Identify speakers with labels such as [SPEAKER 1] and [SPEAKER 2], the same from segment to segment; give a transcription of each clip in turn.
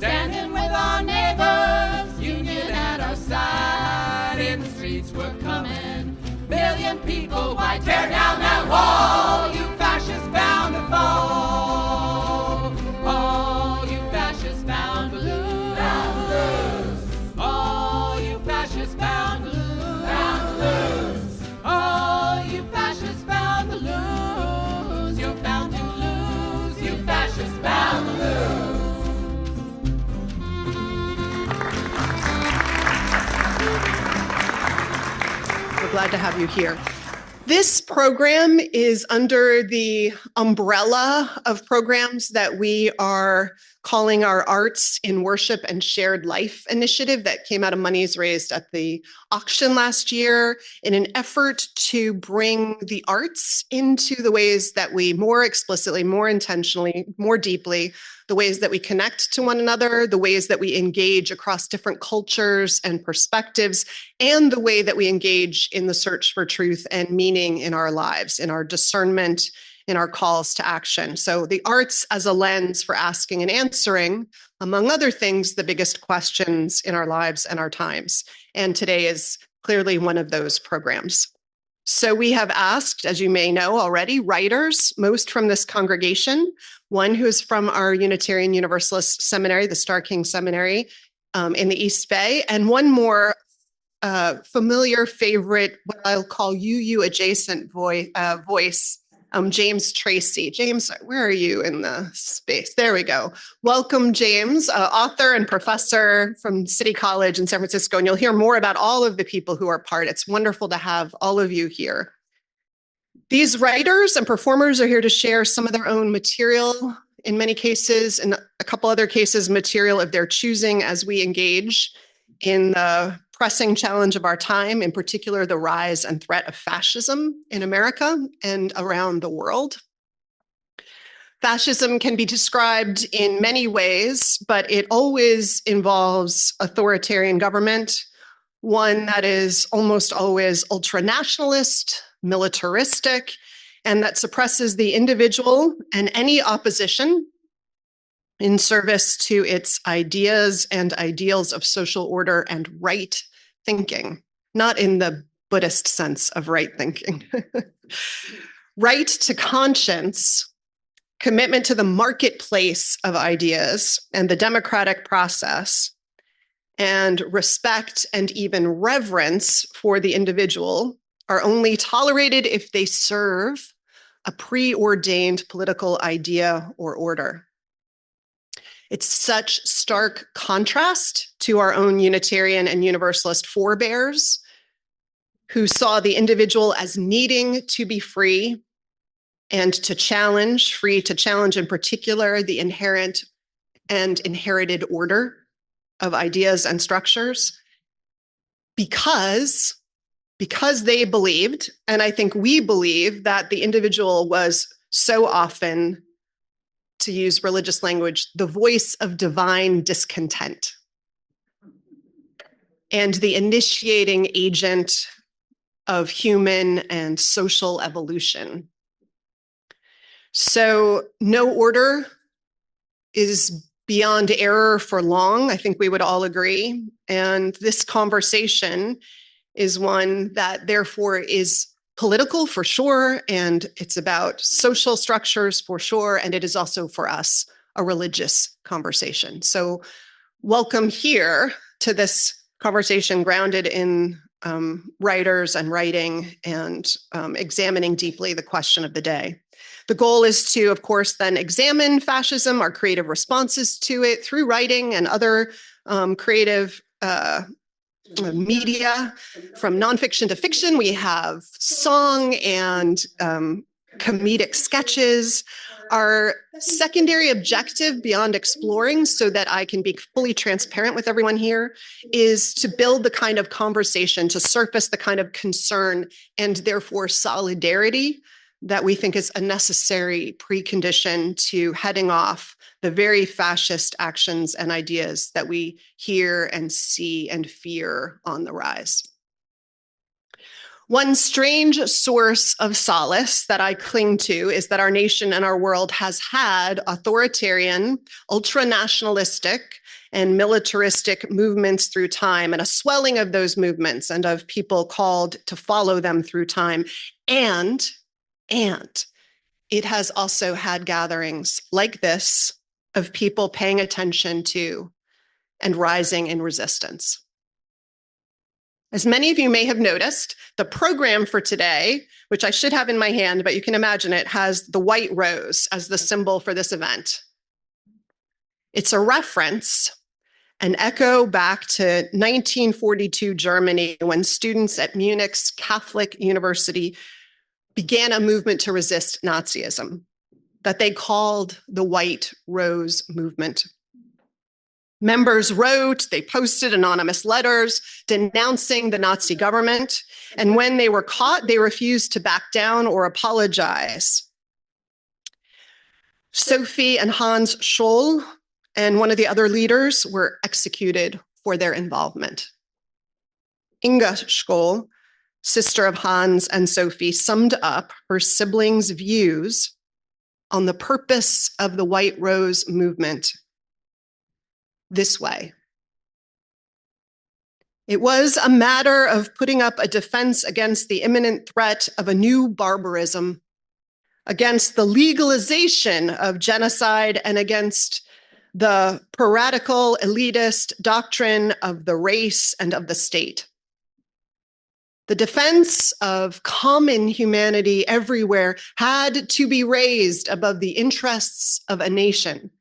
[SPEAKER 1] standing with our neighbors, union at our side. In the streets we're coming, million people, why tear down that wall? You fascists bound to fall. All you fascists bound to lose. Bound to lose. All you fascists bound to lose. Bound to lose. All you fascists bound to lose. You're bound to lose. You fascists bound to lose.
[SPEAKER 2] We're glad to have you here. This program is under the umbrella of programs that we are calling our Arts in Worship and Shared Life initiative that came out of monies raised at the auction last year in an effort to bring the arts into the ways that we more explicitly, more intentionally, more deeply, the ways that we connect to one another, the ways that we engage across different cultures and perspectives, and the way that we engage in the search for truth and meaning in our lives, in our discernment, in our calls to action. So the arts as a lens for asking and answering, among other things, the biggest questions in our lives and our times. And today is clearly one of those programs. So we have asked, as you may know already, writers, most from this congregation, one who is from our Unitarian Universalist seminary, the Starr King Seminary in the East Bay, and one more familiar favorite, what I'll call UU adjacent voice, James Tracy. James, where are you in the space? There we go. Welcome, James, author and professor from City College in San Francisco. And you'll hear more about all of the people who are part. It's wonderful to have all of you here. These writers and performers are here to share some of their own material, in many cases, in a couple other cases, material of their choosing as we engage in the pressing challenge of our time, in particular, the rise and threat of fascism in America and around the world. Fascism can be described in many ways, but it always involves authoritarian government, one that is almost always ultranationalist, militaristic, and that suppresses the individual and any opposition in service to its ideas and ideals of social order and right thinking, not in the Buddhist sense of right thinking. Right to conscience, commitment to the marketplace of ideas and the democratic process, and respect and even reverence for the individual are only tolerated if they serve a preordained political idea or order. It's such stark contrast to our own Unitarian and Universalist forebears who saw the individual as needing to be free and to challenge, free to challenge in particular, the inherent and inherited order of ideas and structures because they believed, and I think we believe, that the individual was so often, to use religious language, the voice of divine discontent and the initiating agent of human and social evolution. So no order is beyond error for long, I think we would all agree. And this conversation is one that therefore is political for sure, and it's about social structures for sure, and it is also for us a religious conversation. So welcome here to this conversation grounded in writers and writing and examining deeply the question of the day. The goal is to, of course, then examine fascism, our creative responses to it through writing and other creative media, from nonfiction to fiction. We have song and comedic sketches. Our secondary objective beyond exploring, so that I can be fully transparent with everyone here, is to build the kind of conversation, to surface the kind of concern and therefore solidarity that we think is a necessary precondition to heading off the very fascist actions and ideas that we hear and see and fear on the rise. One strange source of solace that I cling to is that our nation and our world has had authoritarian, ultra-nationalistic, and militaristic movements through time, and a swelling of those movements and of people called to follow them through time. And it has also had gatherings like this of people paying attention to and rising in resistance. As many of you may have noticed, the program for today, which I should have in my hand, but you can imagine it, has the white rose as the symbol for this event. It's a reference, an echo back to 1942 Germany, when students at Munich's Catholic University began a movement to resist Nazism that they called the White Rose Movement. Members wrote, they posted anonymous letters denouncing the Nazi government, and when they were caught, they refused to back down or apologize. Sophie and Hans Scholl and one of the other leaders were executed for their involvement. Inga Scholl, sister of Hans and Sophie, summed up her siblings' views on the purpose of the White Rose movement this way. It was a matter of putting up a defense against the imminent threat of a new barbarism, against the legalization of genocide, and against the piratical, elitist doctrine of the race and of the state. The defense of common humanity everywhere had to be raised above the interests of a nation.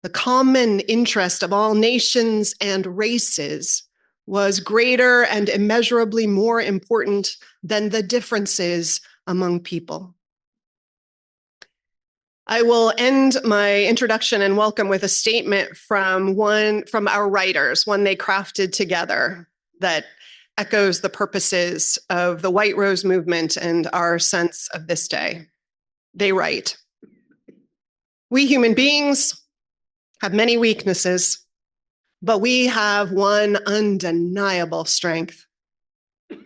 [SPEAKER 2] The common interest of all nations and races was greater and immeasurably more important than the differences among people. I will end my introduction and welcome with a statement from our writers, one they crafted together that echoes the purposes of the White Rose movement and our sense of this day. They write, "We human beings have many weaknesses, but we have one undeniable strength.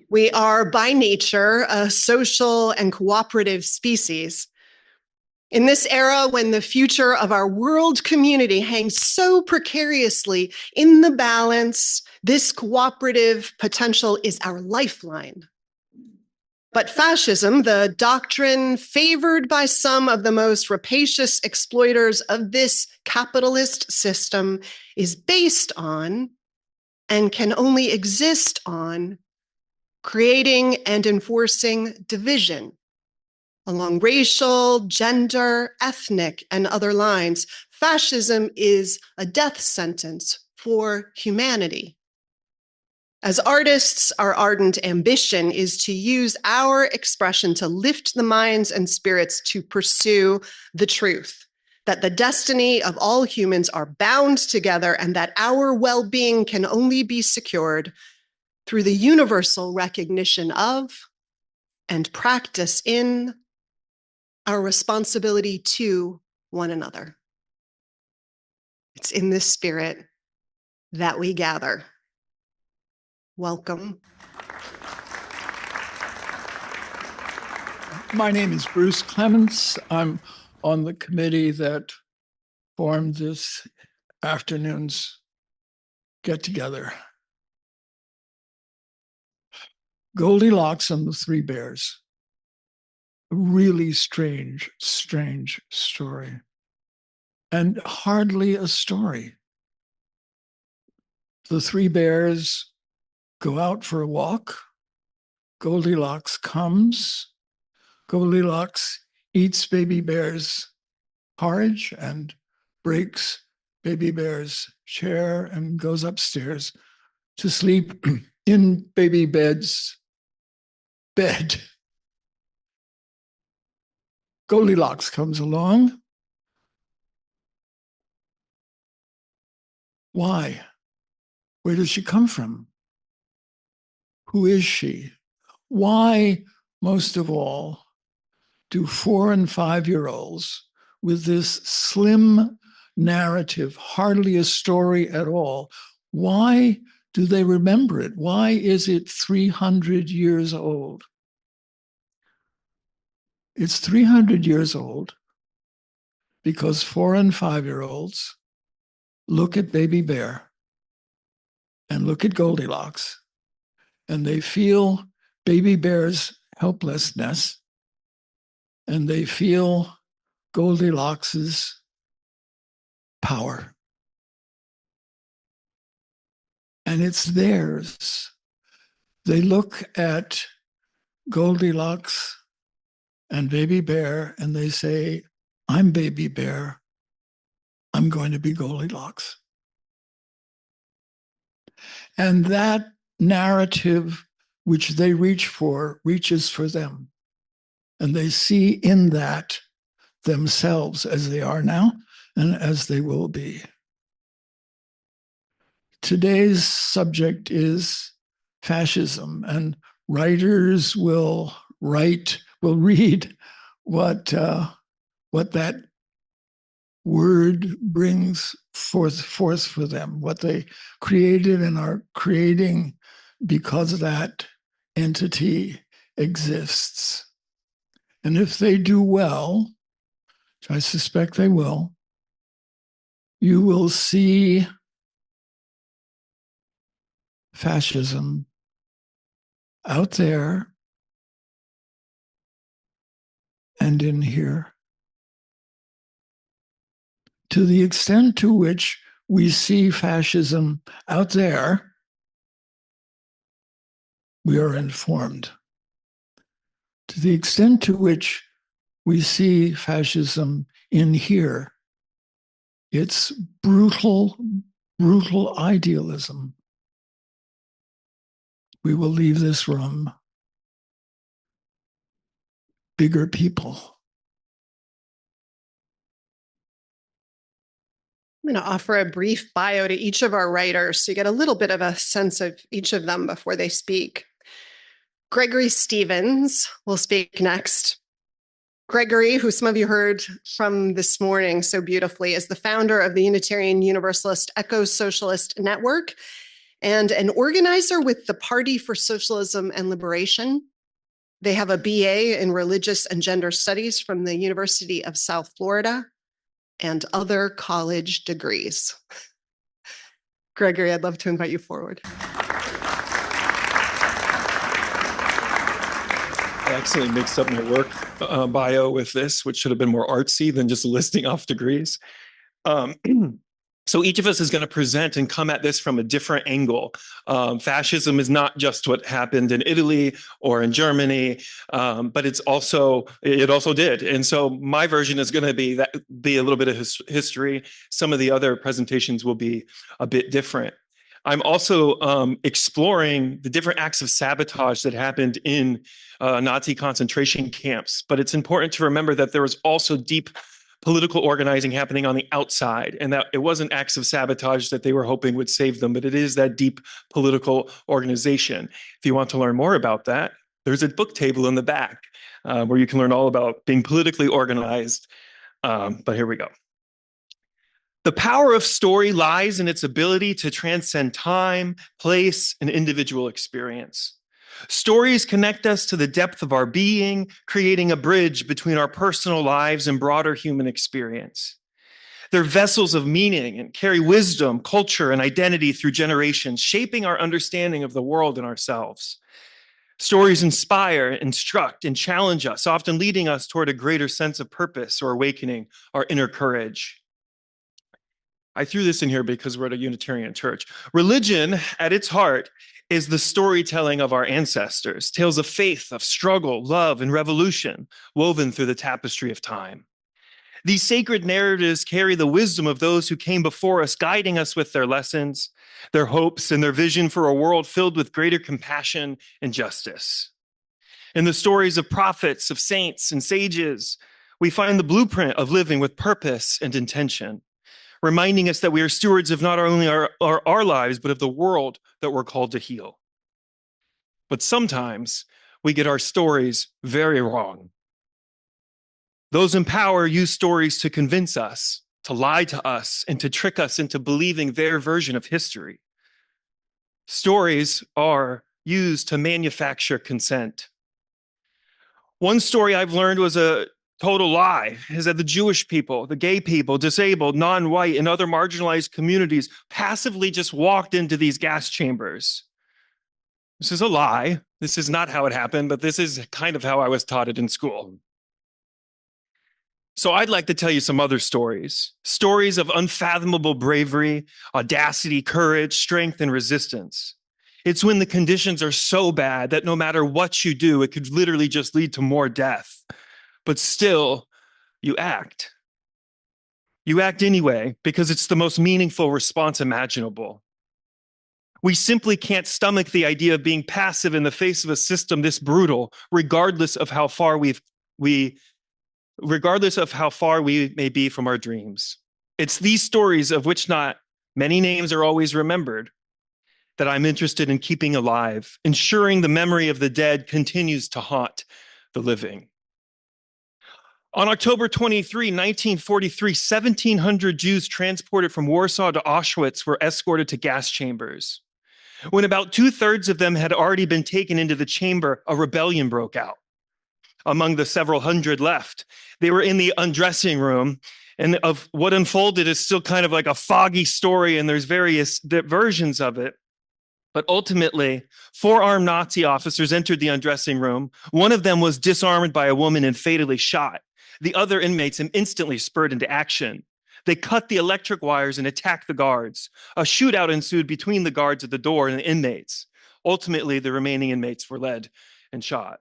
[SPEAKER 2] We are by nature a social and cooperative species. In this era, when the future of our world community hangs so precariously in the balance, this cooperative potential is our lifeline. But fascism, the doctrine favored by some of the most rapacious exploiters of this capitalist system, is based on and can only exist on creating and enforcing division along racial, gender, ethnic, and other lines. Fascism is a death sentence for humanity. As artists, our ardent ambition is to use our expression to lift the minds and spirits to pursue the truth, that the destiny of all humans are bound together and that our well-being can only be secured through the universal recognition of and practice in our responsibility to one another. It's in this spirit that we gather. Welcome.
[SPEAKER 3] My name is Bruce Clements. I'm on the committee that formed this afternoon's get-together. Goldilocks and the Three Bears. A really strange story. And hardly a story. The three bears go out for a walk. Goldilocks comes. Goldilocks eats baby bear's porridge and breaks baby bear's chair and goes upstairs to sleep in baby bed's bed. Goldilocks comes along. Why? Where does she come from? Who is she? Why, most of all, do 4- and 5-year-olds with this slim narrative, hardly a story at all, why Do they remember it? Why is it 300 years old? It's 300 years old because 4 and 5-year-olds look at Baby Bear and look at Goldilocks, and they feel Baby Bear's helplessness, and they feel Goldilocks's power. And it's theirs. They look at Goldilocks and Baby Bear and they say, I'm Baby Bear. I'm going to be Goldilocks. And that narrative which they reach for reaches for them. And they see in that themselves as they are now and as they will be. Today's subject is fascism, and writers will read what that word brings forth for them, what they created and are creating because that entity exists. And if they do well, which I suspect they will, you will see fascism out there and in here. To the extent to which we see fascism out there, we are informed. To the extent to which we see fascism in here, it's brutal idealism. We will leave this room bigger people.
[SPEAKER 2] I'm going to offer a brief bio to each of our writers so you get a little bit of a sense of each of them before they speak. Gregory Stevens will speak next. Gregory, who some of you heard from this morning so beautifully, is the founder of the Unitarian Universalist Eco-Socialist Network and an organizer with the Party for Socialism and Liberation. They have a BA in Religious and Gender Studies from the University of South Florida and other college degrees. Gregory, I'd love to invite you forward.
[SPEAKER 4] I actually mixed up my work bio with this, which should have been more artsy than just listing off degrees. So each of us is going to present and come at this from a different angle. Fascism is not just what happened in Italy or in Germany, but it also did. And so my version is going to be a little bit of history. Some of the other presentations will be a bit different. I'm also exploring the different acts of sabotage that happened in Nazi concentration camps. But it's important to remember that there was also deep political organizing happening on the outside, and that it wasn't acts of sabotage that they were hoping would save them, but it is that deep political organization. If you want to learn more about that, there's a book table in the back where you can learn all about being politically organized. But here we go. The power of story lies in its ability to transcend time, place, and individual experience. Stories connect us to the depth of our being, creating a bridge between our personal lives and broader human experience. They're vessels of meaning and carry wisdom, culture, and identity through generations, shaping our understanding of the world and ourselves. Stories inspire, instruct, and challenge us, often leading us toward a greater sense of purpose or awakening our inner courage. I threw this in here because we're at a Unitarian church. Religion, at its heart, is the storytelling of our ancestors, tales of faith, of struggle, love, and revolution, woven through the tapestry of time. These sacred narratives carry the wisdom of those who came before us, guiding us with their lessons, their hopes, and their vision for a world filled with greater compassion and justice. In the stories of prophets, of saints, and sages, we find the blueprint of living with purpose and intention, reminding us that we are stewards of not only our lives, but of the world that we're called to heal. But sometimes we get our stories very wrong. Those in power use stories to convince us, to lie to us, and to trick us into believing their version of history. Stories are used to manufacture consent. One story I've learned was a total lie, is that the Jewish people, the gay people, disabled, non-white, and other marginalized communities passively just walked into these gas chambers. This is a lie. This is not how it happened, but this is kind of how I was taught it in school. So I'd like to tell you some other stories. Stories of unfathomable bravery, audacity, courage, strength, and resistance. It's when the conditions are so bad that no matter what you do, it could literally just lead to more death. But still, you act. You act anyway because it's the most meaningful response imaginable. We simply can't stomach the idea of being passive in the face of a system this brutal, regardless of how far we may be from our dreams. It's these stories, of which not many names are always remembered, that I'm interested in keeping alive, ensuring the memory of the dead continues to haunt the living. On October 23, 1943, 1,700 Jews transported from Warsaw to Auschwitz were escorted to gas chambers. When about 2/3 of them had already been taken into the chamber, a rebellion broke out. Among the several hundred left, they were in the undressing room, and of what unfolded is still kind of like a foggy story, and there's various versions of it. But ultimately, 4 armed Nazi officers entered the undressing room. One of them was disarmed by a woman and fatally shot. The other inmates instantly spurred into action. They cut the electric wires and attacked the guards. A shootout ensued between the guards at the door and the inmates. Ultimately, the remaining inmates were led and shot.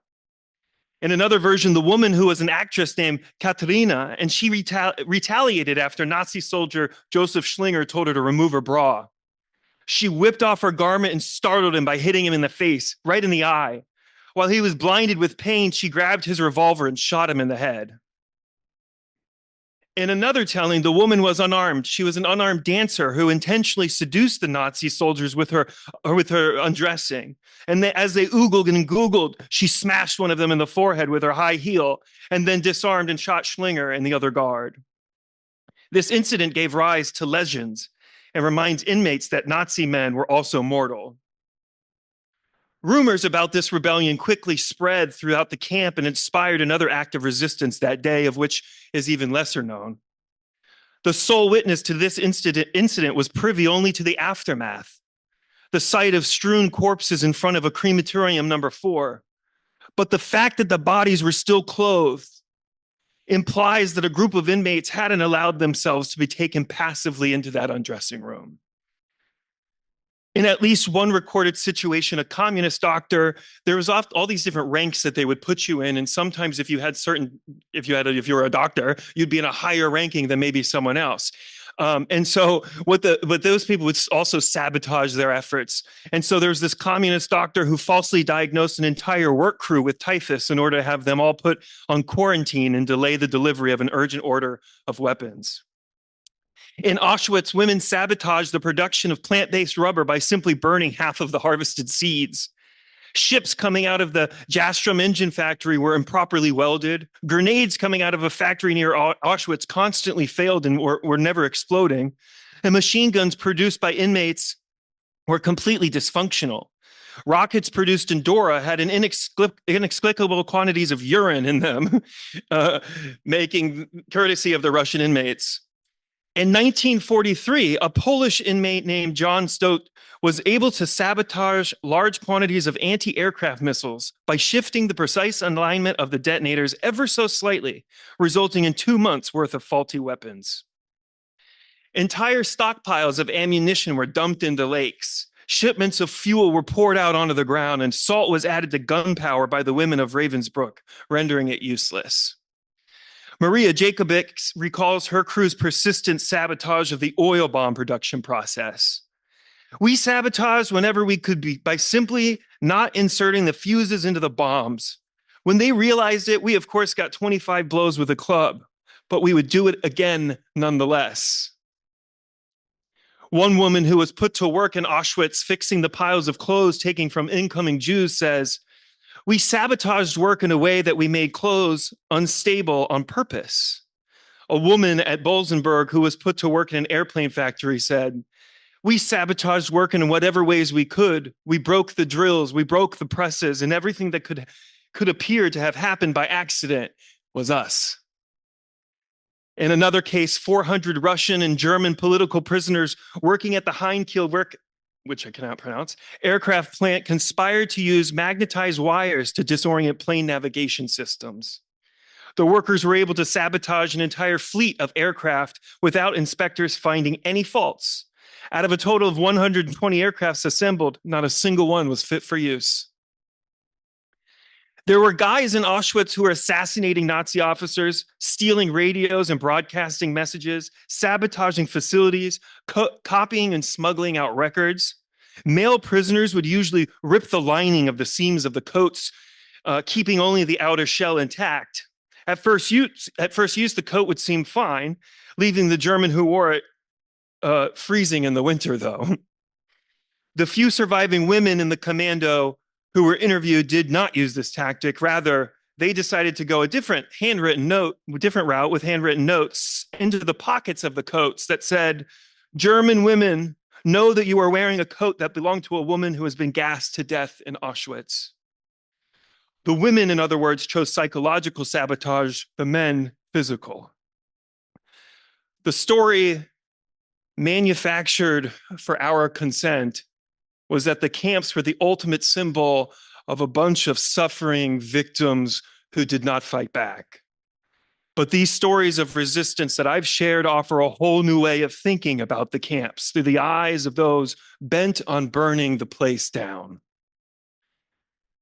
[SPEAKER 4] In another version, the woman who was an actress named Katrina, and she retaliated after Nazi soldier Joseph Schlinger told her to remove her bra. She whipped off her garment and startled him by hitting him in the face, right in the eye. While he was blinded with pain, she grabbed his revolver and shot him in the head. In another telling, the woman was unarmed. She was an unarmed dancer who intentionally seduced the Nazi soldiers with her undressing. And as they oogled and googled, she smashed one of them in the forehead with her high heel and then disarmed and shot Schlinger and the other guard. This incident gave rise to legends and reminds inmates that Nazi men were also mortal. Rumors about this rebellion quickly spread throughout the camp and inspired another act of resistance that day, of which is even lesser known. The sole witness to this incident was privy only to the aftermath, the sight of strewn corpses in front of a crematorium number 4. But the fact that the bodies were still clothed implies that a group of inmates hadn't allowed themselves to be taken passively into that undressing room. In at least one recorded situation, a communist doctor, there was all these different ranks that they would put you in. And sometimes if you were a doctor, you'd be in a higher ranking than maybe someone else. And so what those people would also sabotage their efforts. And so there's this communist doctor who falsely diagnosed an entire work crew with typhus in order to have them all put on quarantine and delay the delivery of an urgent order of weapons. In Auschwitz, women sabotaged the production of plant-based rubber by simply burning half of the harvested seeds. Ships coming out of the Jastrom engine factory were improperly welded. Grenades coming out of a factory near Auschwitz constantly failed and were never exploding. And machine guns produced by inmates were completely dysfunctional. Rockets produced in Dora had an inexplicable quantities of urine in them, making courtesy of the Russian inmates. In 1943, a Polish inmate named John Stott was able to sabotage large quantities of anti-aircraft missiles by shifting the precise alignment of the detonators ever so slightly, resulting in 2 months' worth of faulty weapons. Entire stockpiles of ammunition were dumped into lakes. Shipments of fuel were poured out onto the ground, and salt was added to gunpowder by the women of Ravensbrück, rendering it useless. Maria Jakovic recalls her crew's persistent sabotage of the oil bomb production process. We sabotaged whenever we could by simply not inserting the fuses into the bombs. When they realized it, we of course got 25 blows with a club, but we would do it again nonetheless. One woman who was put to work in Auschwitz fixing the piles of clothes taken from incoming Jews says, "We sabotaged work in a way that we made clothes unstable on purpose." A woman at Bolsenburg who was put to work in an airplane factory said, We sabotaged work in whatever ways we could. We broke the drills, we broke the presses, and everything that could appear to have happened by accident was us. In another case, 400 Russian and German political prisoners working at the Heinkel which I cannot pronounce, aircraft plant conspired to use magnetized wires to disorient plane navigation systems. The workers were able to sabotage an entire fleet of aircraft without inspectors finding any faults. Out of a total of 120 aircrafts assembled, not a single one was fit for use. There were guys in Auschwitz who were assassinating Nazi officers, stealing radios and broadcasting messages, sabotaging facilities, copying and smuggling out records. Male prisoners would usually rip the lining of the seams of the coats, keeping only the outer shell intact. At first use, the coat would seem fine, leaving the German who wore it freezing in the winter, though. The few surviving women in the commando who were interviewed did not use this tactic. Rather, they decided to go a different route with handwritten notes into the pockets of the coats that said, "German women, know that you are wearing a coat that belonged to a woman who has been gassed to death in Auschwitz." The women, in other words, chose psychological sabotage, the men, physical. The story manufactured for our consent was that the camps were the ultimate symbol of a bunch of suffering victims who did not fight back. But these stories of resistance that I've shared offer a whole new way of thinking about the camps through the eyes of those bent on burning the place down.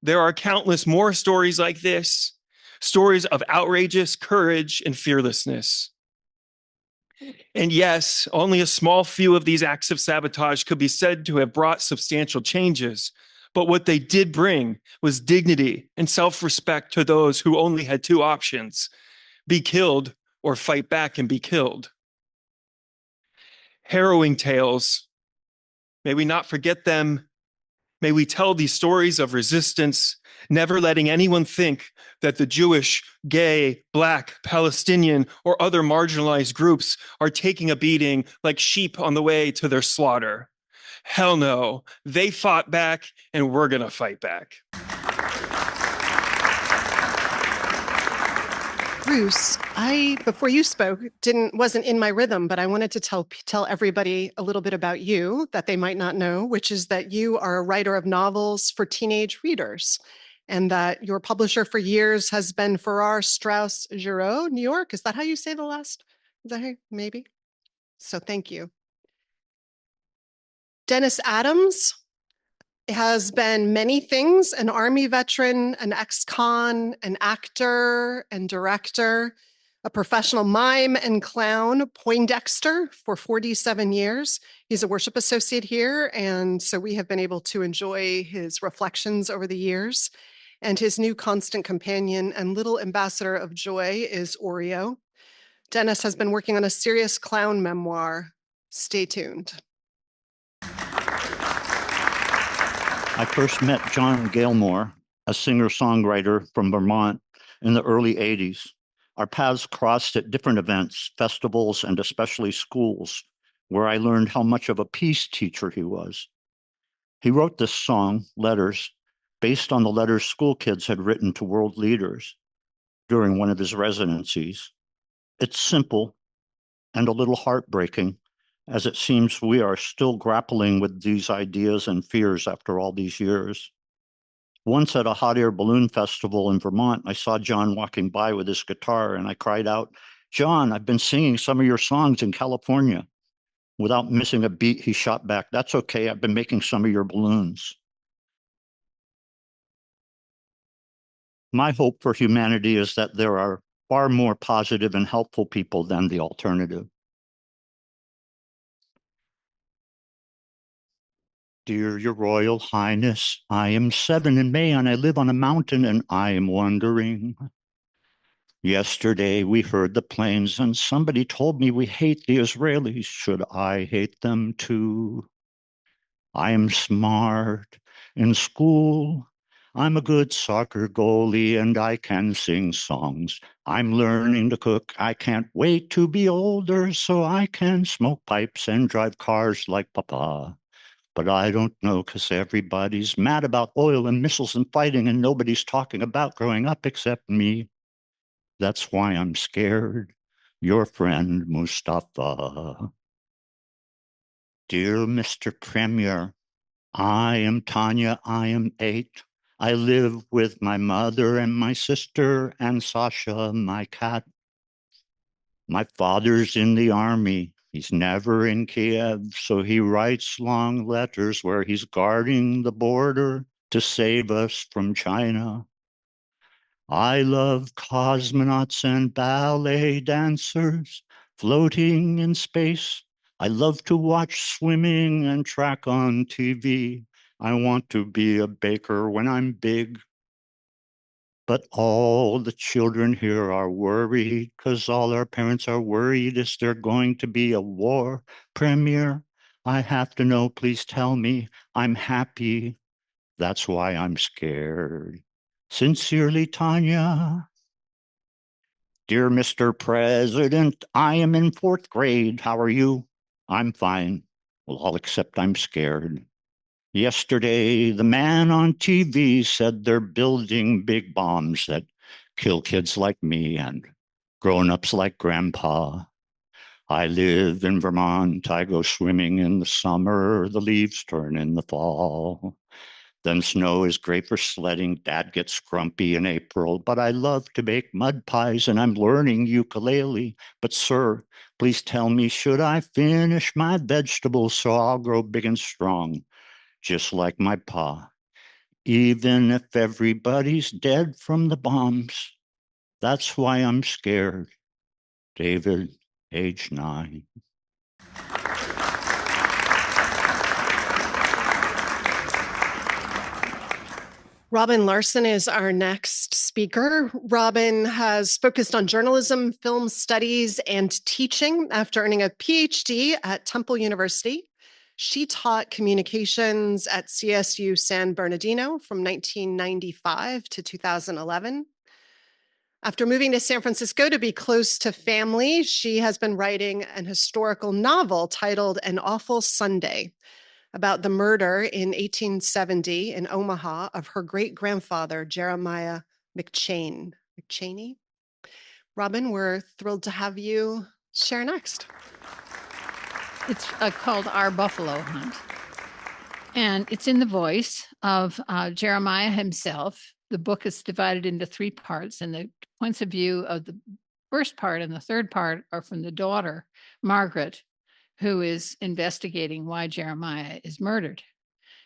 [SPEAKER 4] There are countless more stories like this, stories of outrageous courage and fearlessness. And yes, only a small few of these acts of sabotage could be said to have brought substantial changes. But what they did bring was dignity and self-respect to those who only had two options: be killed or fight back and be killed. Harrowing tales. May we not forget them. May we tell these stories of resistance, never letting anyone think that the Jewish, gay, Black, Palestinian, or other marginalized groups are taking a beating like sheep on the way to their slaughter. Hell no, they fought back and we're gonna fight back.
[SPEAKER 2] Bruce, before you spoke, wasn't in my rhythm, but I wanted to tell everybody a little bit about you that they might not know, which is that you are a writer of novels for teenage readers, and that your publisher for years has been Farrar, Straus Giroux, New York. Is that how you say the last? Is that how, maybe? So thank you. Dennis Adams has been many things: an Army veteran, an ex-con, an actor and director, a professional mime and clown, Poindexter, for 47 years. He's a worship associate here, and so we have been able to enjoy his reflections over the years. And his new constant companion and little ambassador of joy is Oreo. Dennis has been working on a serious clown memoir. Stay tuned.
[SPEAKER 5] I first met John Galemore, a singer-songwriter from Vermont, in the early 80s. Our paths crossed at different events, festivals, and especially schools, where I learned how much of a peace teacher he was. He wrote this song, Letters, based on the letters school kids had written to world leaders during one of his residencies. It's simple and a little heartbreaking, as it seems we are still grappling with these ideas and fears after all these years. Once at a hot air balloon festival in Vermont, I saw John walking by with his guitar, and I cried out, "John, I've been singing some of your songs in California." Without missing a beat, he shot back, "That's okay, I've been making some of your balloons." My hope for humanity is that there are far more positive and helpful people than the alternative. Dear Your Royal Highness, I am 7 in May and I live on a mountain and I am wondering. Yesterday we heard the planes and somebody told me we hate the Israelis. Should I hate them too? I am smart in school. I'm a good soccer goalie and I can sing songs. I'm learning to cook. I can't wait to be older so I can smoke pipes and drive cars like Papa. But I don't know because everybody's mad about oil and missiles and fighting and nobody's talking about growing up except me. That's why I'm scared. Your friend, Mustafa. Dear Mr. Premier, I am Tanya. I am 8. I live with my mother and my sister and Sasha, my cat. My father's in the army. He's never in Kiev, so he writes long letters where he's guarding the border to save us from China. I love cosmonauts and ballet dancers floating in space. I love to watch swimming and track on TV. I want to be a baker when I'm big. But all the children here are worried because all our parents are worried. Is there going to be a war? Premier, I have to know. Please tell me. I'm happy. That's why I'm scared. Sincerely, Tanya. Dear Mr. President, I am in 4th grade. How are you? I'm fine. Well, all except I'm scared. Yesterday, the man on TV said they're building big bombs that kill kids like me and grown-ups like Grandpa. I live in Vermont. I go swimming in the summer. The leaves turn in the fall. Then snow is great for sledding. Dad gets grumpy in April, but I love to bake mud pies and I'm learning ukulele. But sir, please tell me, should I finish my vegetables so I'll grow big and strong, just like my pa? Even if everybody's dead from the bombs, that's why I'm scared. David, age 9.
[SPEAKER 2] Robin Larsen is our next speaker. Robin has focused on journalism, film studies, and teaching after earning a PhD at Temple University. She taught communications at CSU San Bernardino from 1995 to 2011. After moving to San Francisco to be close to family, she has been writing an historical novel titled An Awful Sunday, about the murder in 1870 in Omaha of her great-grandfather, Jeremiah McChaney. Robin, we're thrilled to have you share next.
[SPEAKER 6] It's called Our Buffalo Hunt. And it's in the voice of Jeremiah himself. The book is divided into 3 parts, and the points of view of the first part and the third part are from the daughter, Margaret, who is investigating why Jeremiah is murdered.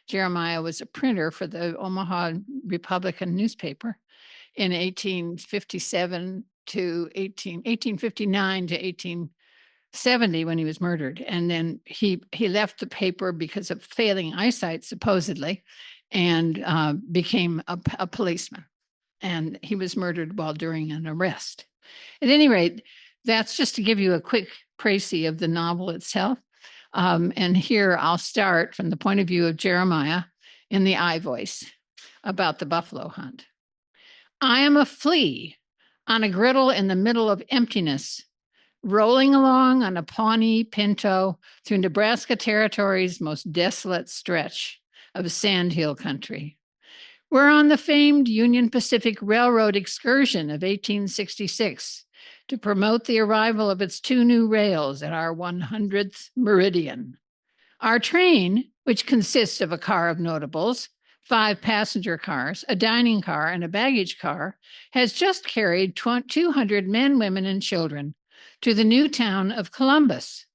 [SPEAKER 6] Jeremiah was a printer for the Omaha Republican newspaper in 1859 to 1870 when he was murdered. And then he left the paper because of failing eyesight, supposedly, and became a policeman. And he was murdered while during an arrest. At any rate, that's just to give you a quick précis of the novel itself. And here I'll start from the point of view of Jeremiah in the I voice about the buffalo hunt. I am a flea on a griddle in the middle of emptiness, rolling along on a Pawnee Pinto through Nebraska Territory's most desolate stretch of sandhill country. We're on the famed Union Pacific Railroad excursion of 1866 to promote the arrival of its 2 new rails at our 100th meridian. Our train, which consists of a car of notables, 5 passenger cars, a dining car, and a baggage car, has just carried 200 men, women, and children to the new town of Columbus.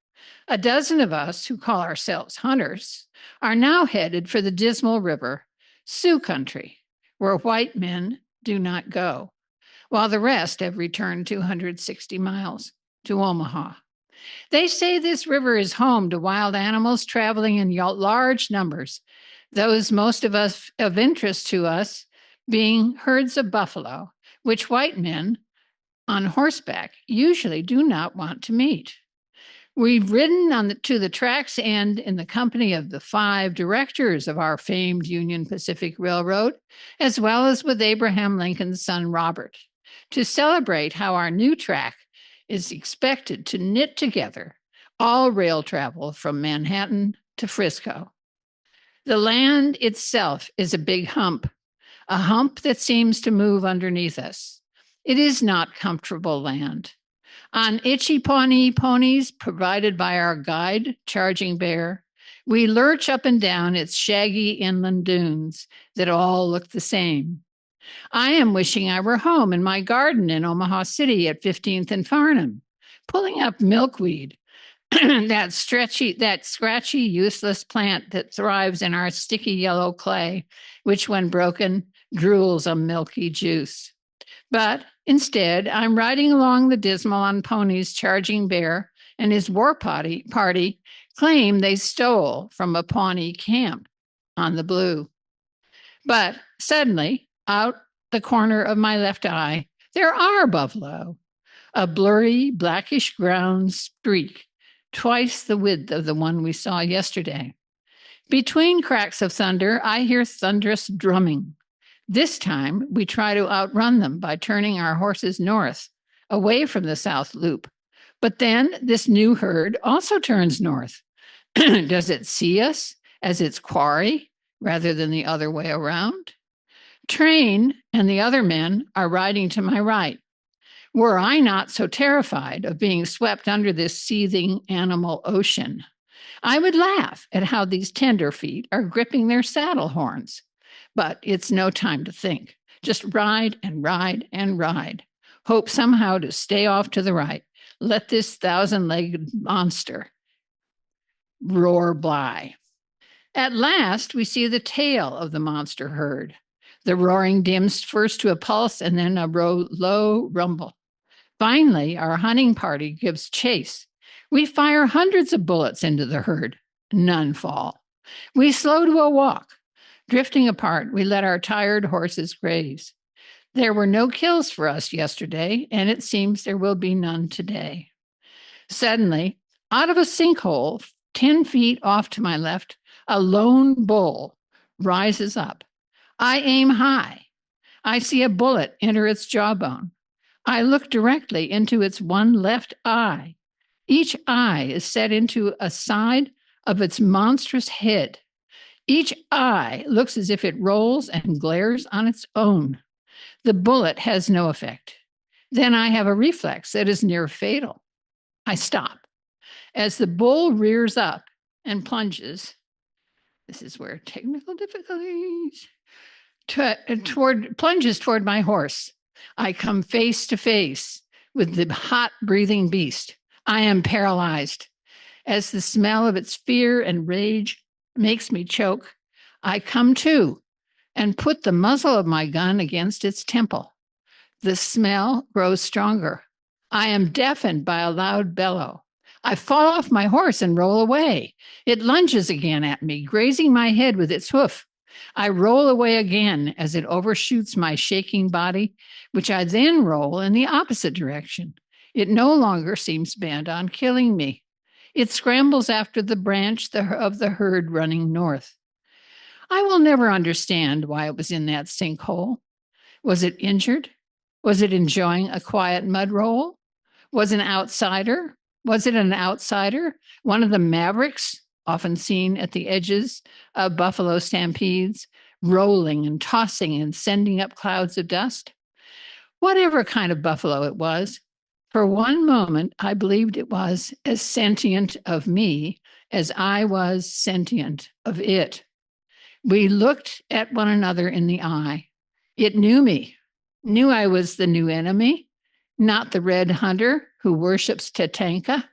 [SPEAKER 6] A dozen of us, who call ourselves hunters, are now headed for the Dismal River, Sioux country, where white men do not go, while the rest have returned 260 miles to Omaha. They say this river is home to wild animals traveling in large numbers, those most of us of interest to us being herds of buffalo, which white men on horseback usually do not want to meet. We've ridden to the track's end in the company of the 5 directors of our famed Union Pacific Railroad, as well as with Abraham Lincoln's son, Robert, to celebrate how our new track is expected to knit together all rail travel from Manhattan to Frisco. The land itself is a big hump, a hump that seems to move underneath us. It is not comfortable land. On itchy pawnee ponies provided by our guide, Charging Bear, we lurch up and down its shaggy inland dunes that all look the same. I am wishing I were home in my garden in Omaha City at 15th and Farnham, pulling up milkweed, that scratchy, useless plant that thrives in our sticky yellow clay, which when broken, drools a milky juice. But instead, I'm riding along the dismal on ponies Charging Bear and his war party claim they stole from a Pawnee camp on the Blue. But suddenly, out the corner of my left eye, there are buffalo, a blurry, blackish brown streak, twice the width of the one we saw yesterday. Between cracks of thunder, I hear thunderous drumming. This time, we try to outrun them by turning our horses north, away from the South Loop. But then this new herd also turns north. Does it see us as its quarry rather than the other way around? Train and the other men are riding to my right. Were I not so terrified of being swept under this seething animal ocean, I would laugh at how these tenderfeet are gripping their saddle horns. But it's no time to think. Just ride and ride and ride. Hope somehow to stay off to the right. Let this 1,000-legged monster roar by. At last, we see the tail of the monster herd. The roaring dims first to a pulse and then a low rumble. Finally, our hunting party gives chase. We fire hundreds of bullets into the herd. None fall. We slow to a walk. Drifting apart, we let our tired horses graze. There were no kills for us yesterday, and it seems there will be none today. Suddenly, out of a sinkhole 10 feet off to my left, a lone bull rises up. I aim high. I see a bullet enter its jawbone. I look directly into its one left eye. Each eye is set into a side of its monstrous head. Each eye looks as if it rolls and glares on its own. The bullet has no effect. Then I have a reflex that is near fatal. I stop. As the bull rears up and plunges, this is where technical difficulties, plunges toward my horse. I come face to face with the hot breathing beast. I am paralyzed. As the smell of its fear and rage makes me choke, I come to and put the muzzle of my gun against its temple. The smell grows stronger. I am deafened by a loud bellow. I fall off my horse and roll away. It lunges again at me, grazing my head with its hoof. I roll away again as it overshoots my shaking body, which I then roll in the opposite direction. It no longer seems bent on killing me. It scrambles after the branch of the herd running north. I will never understand why it was in that sinkhole. Was it injured? Was it enjoying a quiet mud roll? Was it an outsider? One of the mavericks, often seen at the edges of buffalo stampedes, rolling and tossing and sending up clouds of dust? Whatever kind of buffalo it was, for one moment I believed it was as sentient of me as I was sentient of it. We looked at one another in the eye. It knew me, knew I was the new enemy, not the red hunter who worships Tatanka,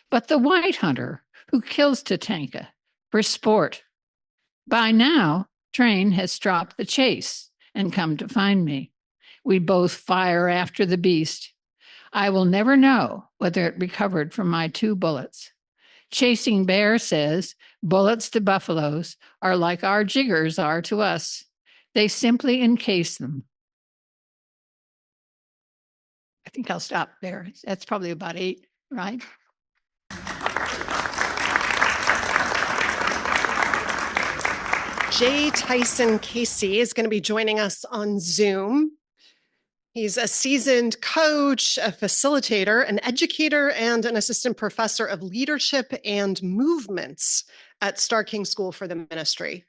[SPEAKER 6] but the white hunter who kills Tatanka for sport. By now, Train has dropped the chase and come to find me. We both fire after the beast. I will never know whether it recovered from my 2 bullets. Chasing Bear says bullets to buffaloes are like our jiggers are to us. They simply encase them. I think I'll stop there. That's probably about 8, right?
[SPEAKER 2] Tyson Casey is going to be joining us on Zoom. He's a seasoned coach, a facilitator, an educator, and an assistant professor of leadership and movements at Starr King School for the Ministry.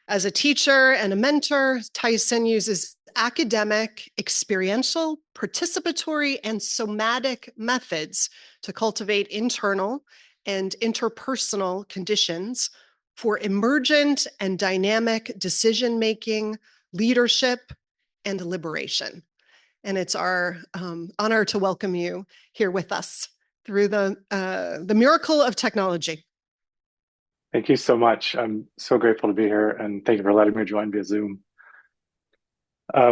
[SPEAKER 2] As a teacher and a mentor, Tyson uses academic, experiential, participatory, and somatic methods to cultivate internal and interpersonal conditions for emergent and dynamic decision-making, leadership, and liberation. And it's our honor to welcome you here with us through the miracle of technology.
[SPEAKER 7] Thank you so much. I'm so grateful to be here, and thank you for letting me join via Zoom. I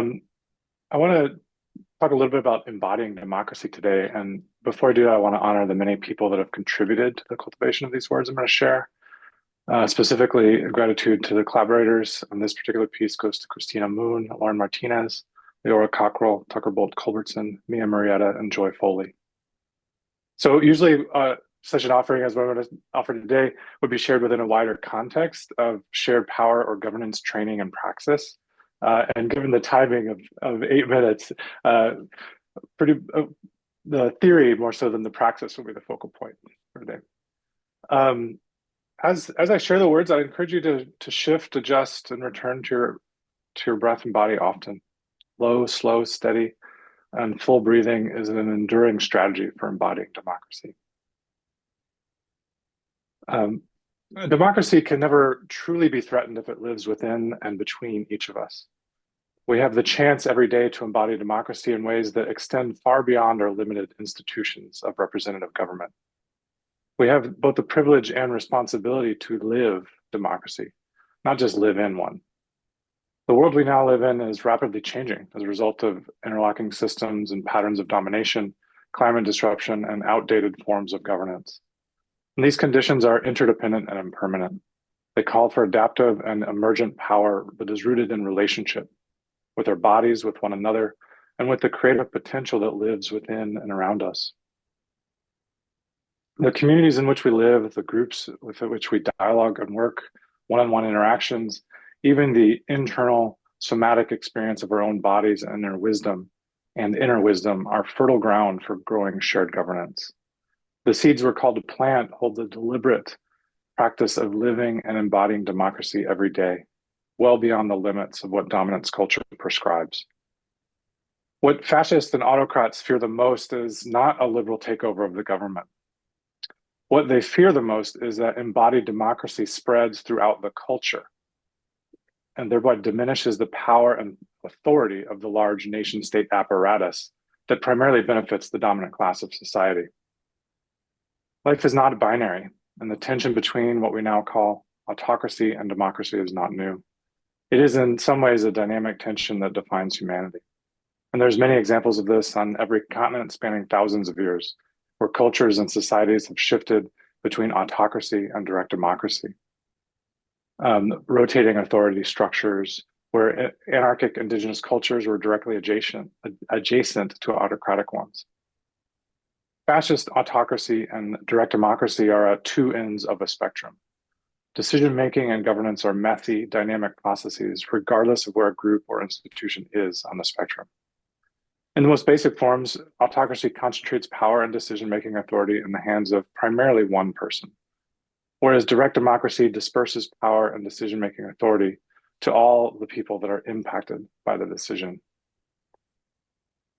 [SPEAKER 7] want to talk a little bit about embodying democracy today. And before I do that, I want to honor the many people that have contributed to the cultivation of these words I'm going to share. Specifically, gratitude to the collaborators on this particular piece goes to Christina Moon, Lauren Martinez, Leora Cockrell, Tucker Bolt Culbertson, Mia Marietta, and Joy Foley. So usually such an offering as what I'm going to offer today would be shared within a wider context of shared power or governance training and praxis. And given the timing of 8 minutes, the theory more so than the praxis will be the focal point for today. As I share the words, I encourage you to shift, adjust, and return to your breath and body often. Low, slow, steady, and full breathing is an enduring strategy for embodying democracy. Democracy can never truly be threatened if it lives within and between each of us. We have the chance every day to embody democracy in ways that extend far beyond our limited institutions of representative government. We have both the privilege and responsibility to live democracy, not just live in one. The world we now live in is rapidly changing as a result of interlocking systems and patterns of domination, climate disruption, and outdated forms of governance. And these conditions are interdependent and impermanent. They call for adaptive and emergent power that is rooted in relationship with our bodies, with one another, and with the creative potential that lives within and around us. The communities in which we live, the groups with which we dialogue and work, one-on-one interactions, even the internal somatic experience of our own bodies and inner wisdom are fertile ground for growing shared governance. The seeds we're called to plant hold the deliberate practice of living and embodying democracy every day, well beyond the limits of what dominance culture prescribes. What fascists and autocrats fear the most is not a liberal takeover of the government. What they fear the most is that embodied democracy spreads throughout the culture and thereby diminishes the power and authority of the large nation-state apparatus that primarily benefits the dominant class of society. Life is not binary, and the tension between what we now call autocracy and democracy is not new. It is in some ways a dynamic tension that defines humanity. And there's many examples of this on every continent spanning thousands of years, where cultures and societies have shifted between autocracy and direct democracy. Rotating authority structures where anarchic indigenous cultures were directly adjacent to autocratic ones. Fascist autocracy and direct democracy are at two ends of a spectrum. Decision-making and governance are messy, dynamic processes, regardless of where a group or institution is on the spectrum. In the most basic forms, autocracy concentrates power and decision-making authority in the hands of primarily one person, whereas direct democracy disperses power and decision-making authority to all the people that are impacted by the decision.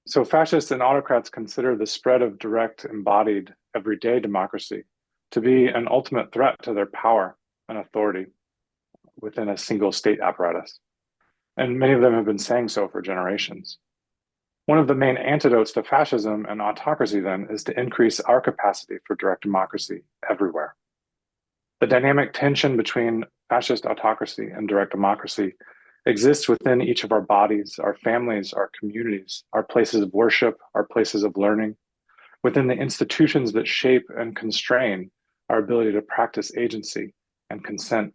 [SPEAKER 7] So fascists and autocrats consider the spread of direct, embodied, everyday democracy to be an ultimate threat to their power and authority within a single state apparatus. And many of them have been saying so for generations. One of the main antidotes to fascism and autocracy then is to increase our capacity for direct democracy everywhere. The dynamic tension between fascist autocracy and direct democracy exists within each of our bodies, our families, our communities, our places of worship, our places of learning, within the institutions that shape and constrain our ability to practice agency and consent,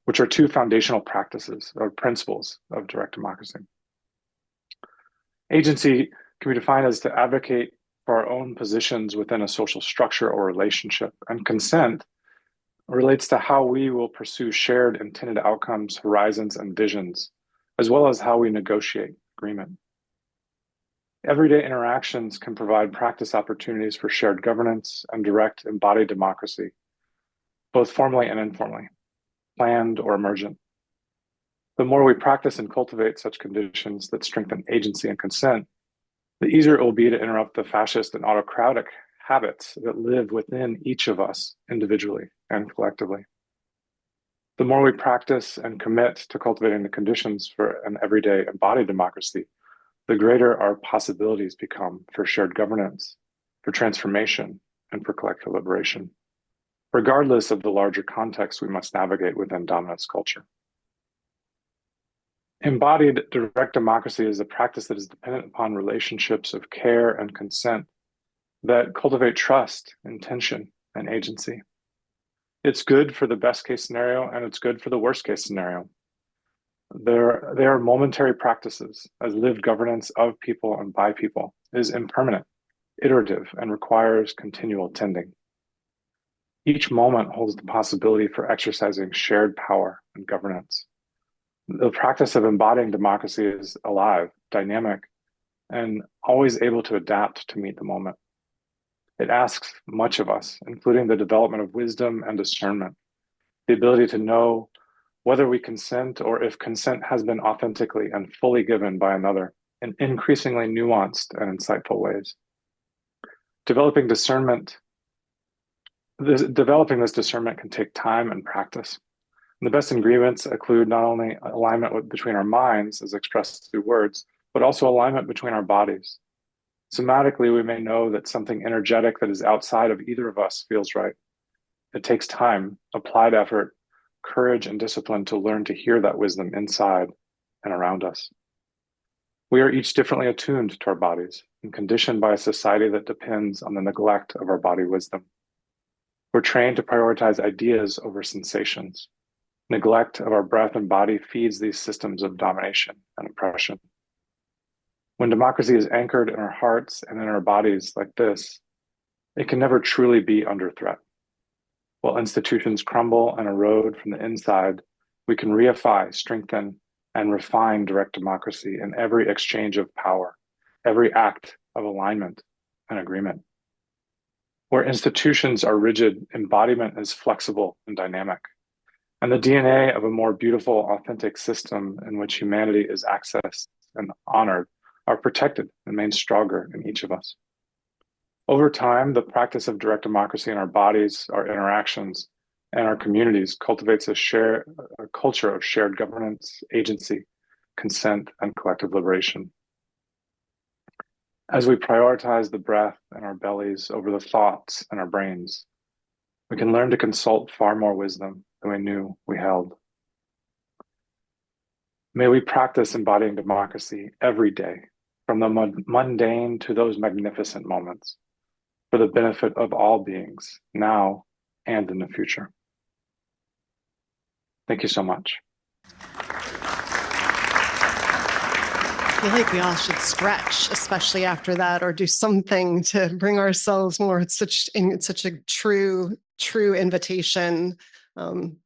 [SPEAKER 7] which are two foundational practices or principles of direct democracy. Agency can be defined as to advocate for our own positions within a social structure or relationship, and consent relates to how we will pursue shared intended outcomes, horizons, and visions, as well as how we negotiate agreement. Everyday interactions can provide practice opportunities for shared governance and direct embodied democracy, both formally and informally, planned or emergent. The more we practice and cultivate such conditions that strengthen agency and consent, the easier it will be to interrupt the fascist and autocratic habits that live within each of us individually and collectively. The more we practice and commit to cultivating the conditions for an everyday embodied democracy, the greater our possibilities become for shared governance, for transformation, and for collective liberation, regardless of the larger context we must navigate within dominance culture. Embodied direct democracy is a practice that is dependent upon relationships of care and consent that cultivate trust, intention, and agency. It's good for the best case scenario, and it's good for the worst case scenario. They are momentary practices, as lived governance of people and by people is impermanent, iterative, and requires continual tending. Each moment holds the possibility for exercising shared power and governance. The practice of embodying democracy is alive, dynamic, and always able to adapt to meet the moment. It asks much of us, including the development of wisdom and discernment, the ability to know whether we consent or if consent has been authentically and fully given by another in increasingly nuanced and insightful ways. Developing this discernment can take time and practice. And the best ingredients include not only alignment between our minds as expressed through words, but also alignment between our bodies. Somatically, we may know that something energetic that is outside of either of us feels right. It takes time, applied effort, courage, and discipline to learn to hear that wisdom inside and around us. We are each differently attuned to our bodies and conditioned by a society that depends on the neglect of our body wisdom. We're trained to prioritize ideas over sensations. Neglect of our breath and body feeds these systems of domination and oppression. When democracy is anchored in our hearts and in our bodies like this, it can never truly be under threat. While institutions crumble and erode from the inside, we can reify, strengthen, and refine direct democracy in every exchange of power, every act of alignment and agreement. Where institutions are rigid, embodiment is flexible and dynamic. And the DNA of a more beautiful, authentic system in which humanity is accessed and honored are protected and made stronger in each of us. Over time, the practice of direct democracy in our bodies, our interactions, and our communities cultivates a culture of shared governance, agency, consent, and collective liberation. As we prioritize the breath in our bellies over the thoughts in our brains, we can learn to consult far more wisdom than we knew we held. May we practice embodying democracy every day, from the mundane to those magnificent moments, for the benefit of all beings, now and in the future. Thank you so much.
[SPEAKER 2] I feel like we all should stretch, especially after that, or do something to bring ourselves more. It's such a true invitation.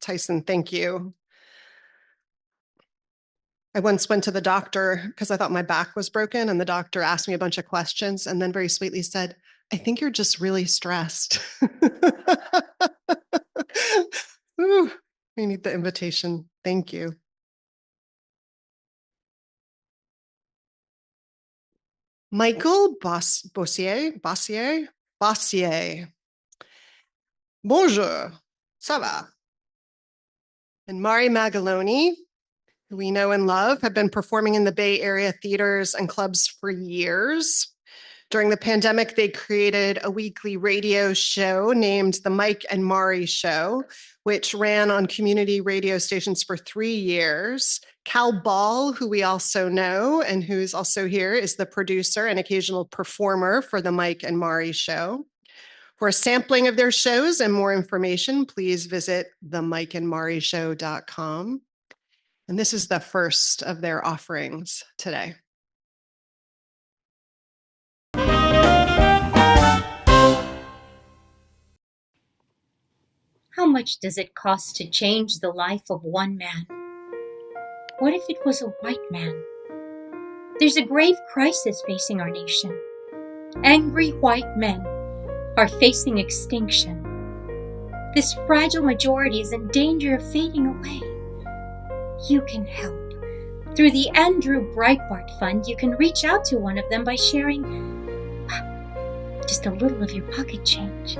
[SPEAKER 2] Tyson, thank you. I once went to the doctor because I thought my back was broken, and the doctor asked me a bunch of questions and then very sweetly said, "I think you're just really stressed." Ooh, we need the invitation. Thank you. Michael Bossier. Bonjour, ça va? And Mari Magaloni, who we know and love, have been performing in the Bay Area theaters and clubs for years. During the pandemic, they created a weekly radio show named The Mike and Mari Show, which ran on community radio stations for 3 years. Cal Ball, who we also know and who's also here, is the producer and occasional performer for The Mike and Mari Show. For a sampling of their shows and more information, please visit themikeandmarishow.com. And this is the first of their offerings today.
[SPEAKER 8] How much does it cost to change the life of one man? What if it was a white man? There's a grave crisis facing our nation. Angry white men are facing extinction. This fragile majority is in danger of fading away. You can help. Through the Andrew Breitbart Fund, you can reach out to one of them by sharing just a little of your pocket change.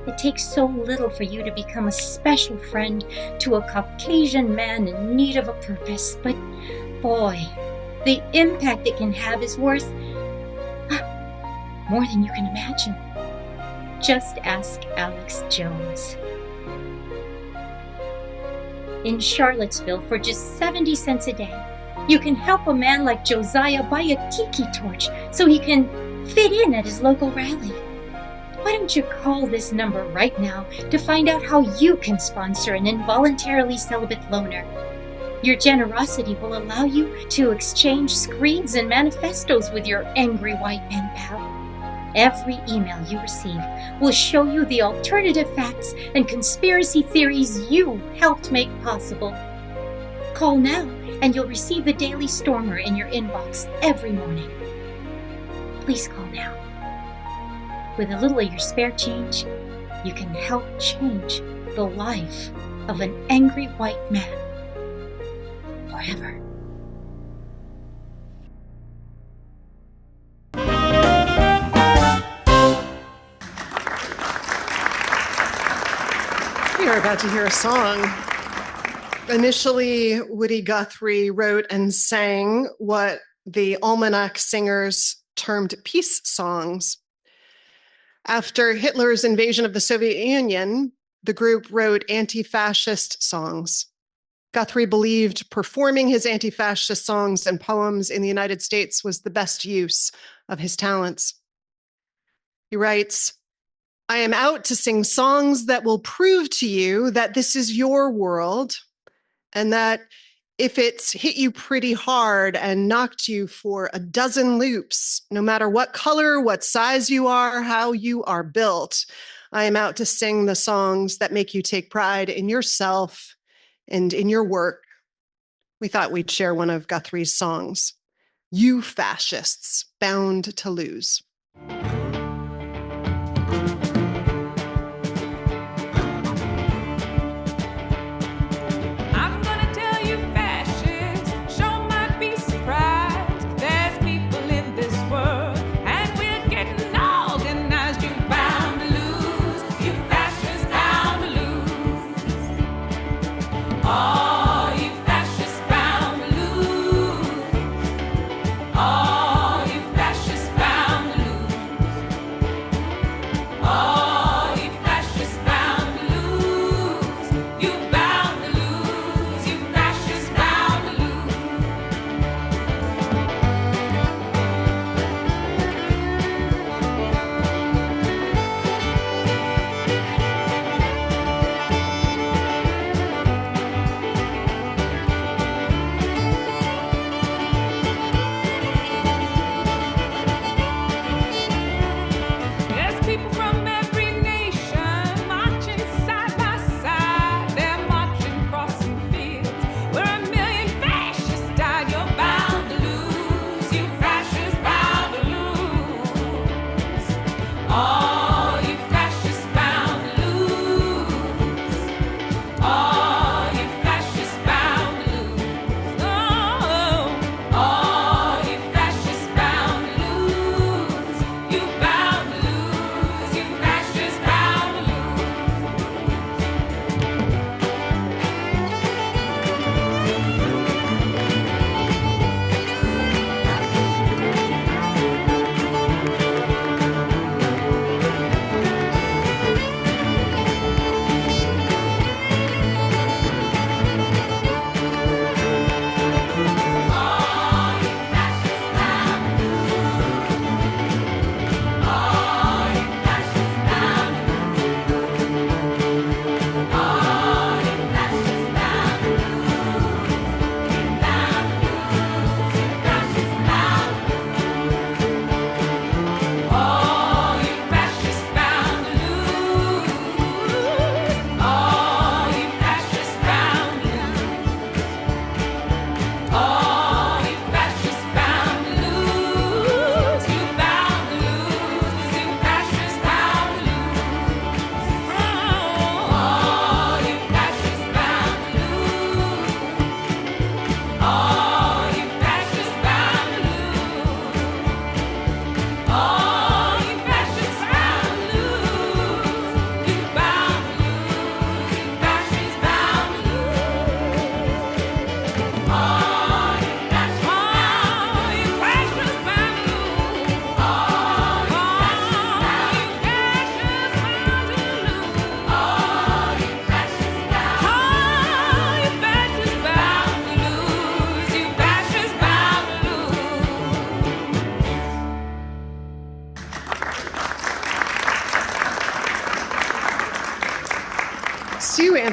[SPEAKER 8] It takes so little for you to become a special friend to a Caucasian man in need of a purpose, but boy, the impact it can have is worth more than you can imagine. Just ask Alex Jones. In Charlottesville, for just 70 cents a day, you can help a man like Josiah buy a tiki torch so he can fit in at his local rally. Why don't you call this number right now to find out how you can sponsor an involuntarily celibate loner? Your generosity will allow you to exchange screeds and manifestos with your angry white pen pal. Every email you receive will show you the alternative facts and conspiracy theories you helped make possible. Call now and you'll receive the Daily Stormer in your inbox every morning. Please call now. With a little of your spare change, you can help change the life of an angry white man forever.
[SPEAKER 2] We are about to hear a song. Initially, Woody Guthrie wrote and sang what the Almanac singers termed peace songs. After Hitler's invasion of the Soviet Union, the group wrote anti-fascist songs. Guthrie believed performing his anti-fascist songs and poems in the United States was the best use of his talents. He writes, "I am out to sing songs that will prove to you that this is your world, and that if it's hit you pretty hard and knocked you for a dozen loops, no matter what color, what size you are, how you are built, I am out to sing the songs that make you take pride in yourself and in your work." We thought we'd share one of Guthrie's songs, "You Fascists, Bound to Lose."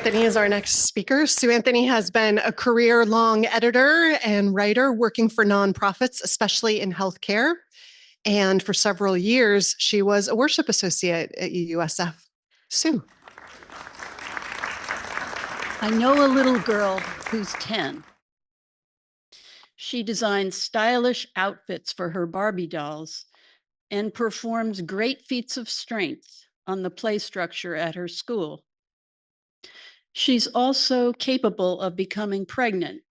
[SPEAKER 2] Anthony is our next speaker. Sue Anthony has been a career-long editor and writer working for nonprofits, especially in healthcare. And for several years, she was a worship associate at UUSF. Sue.
[SPEAKER 9] I know a little girl who's 10. She designs stylish outfits for her Barbie dolls and performs great feats of strength on the play structure at her school. She's also capable of becoming pregnant,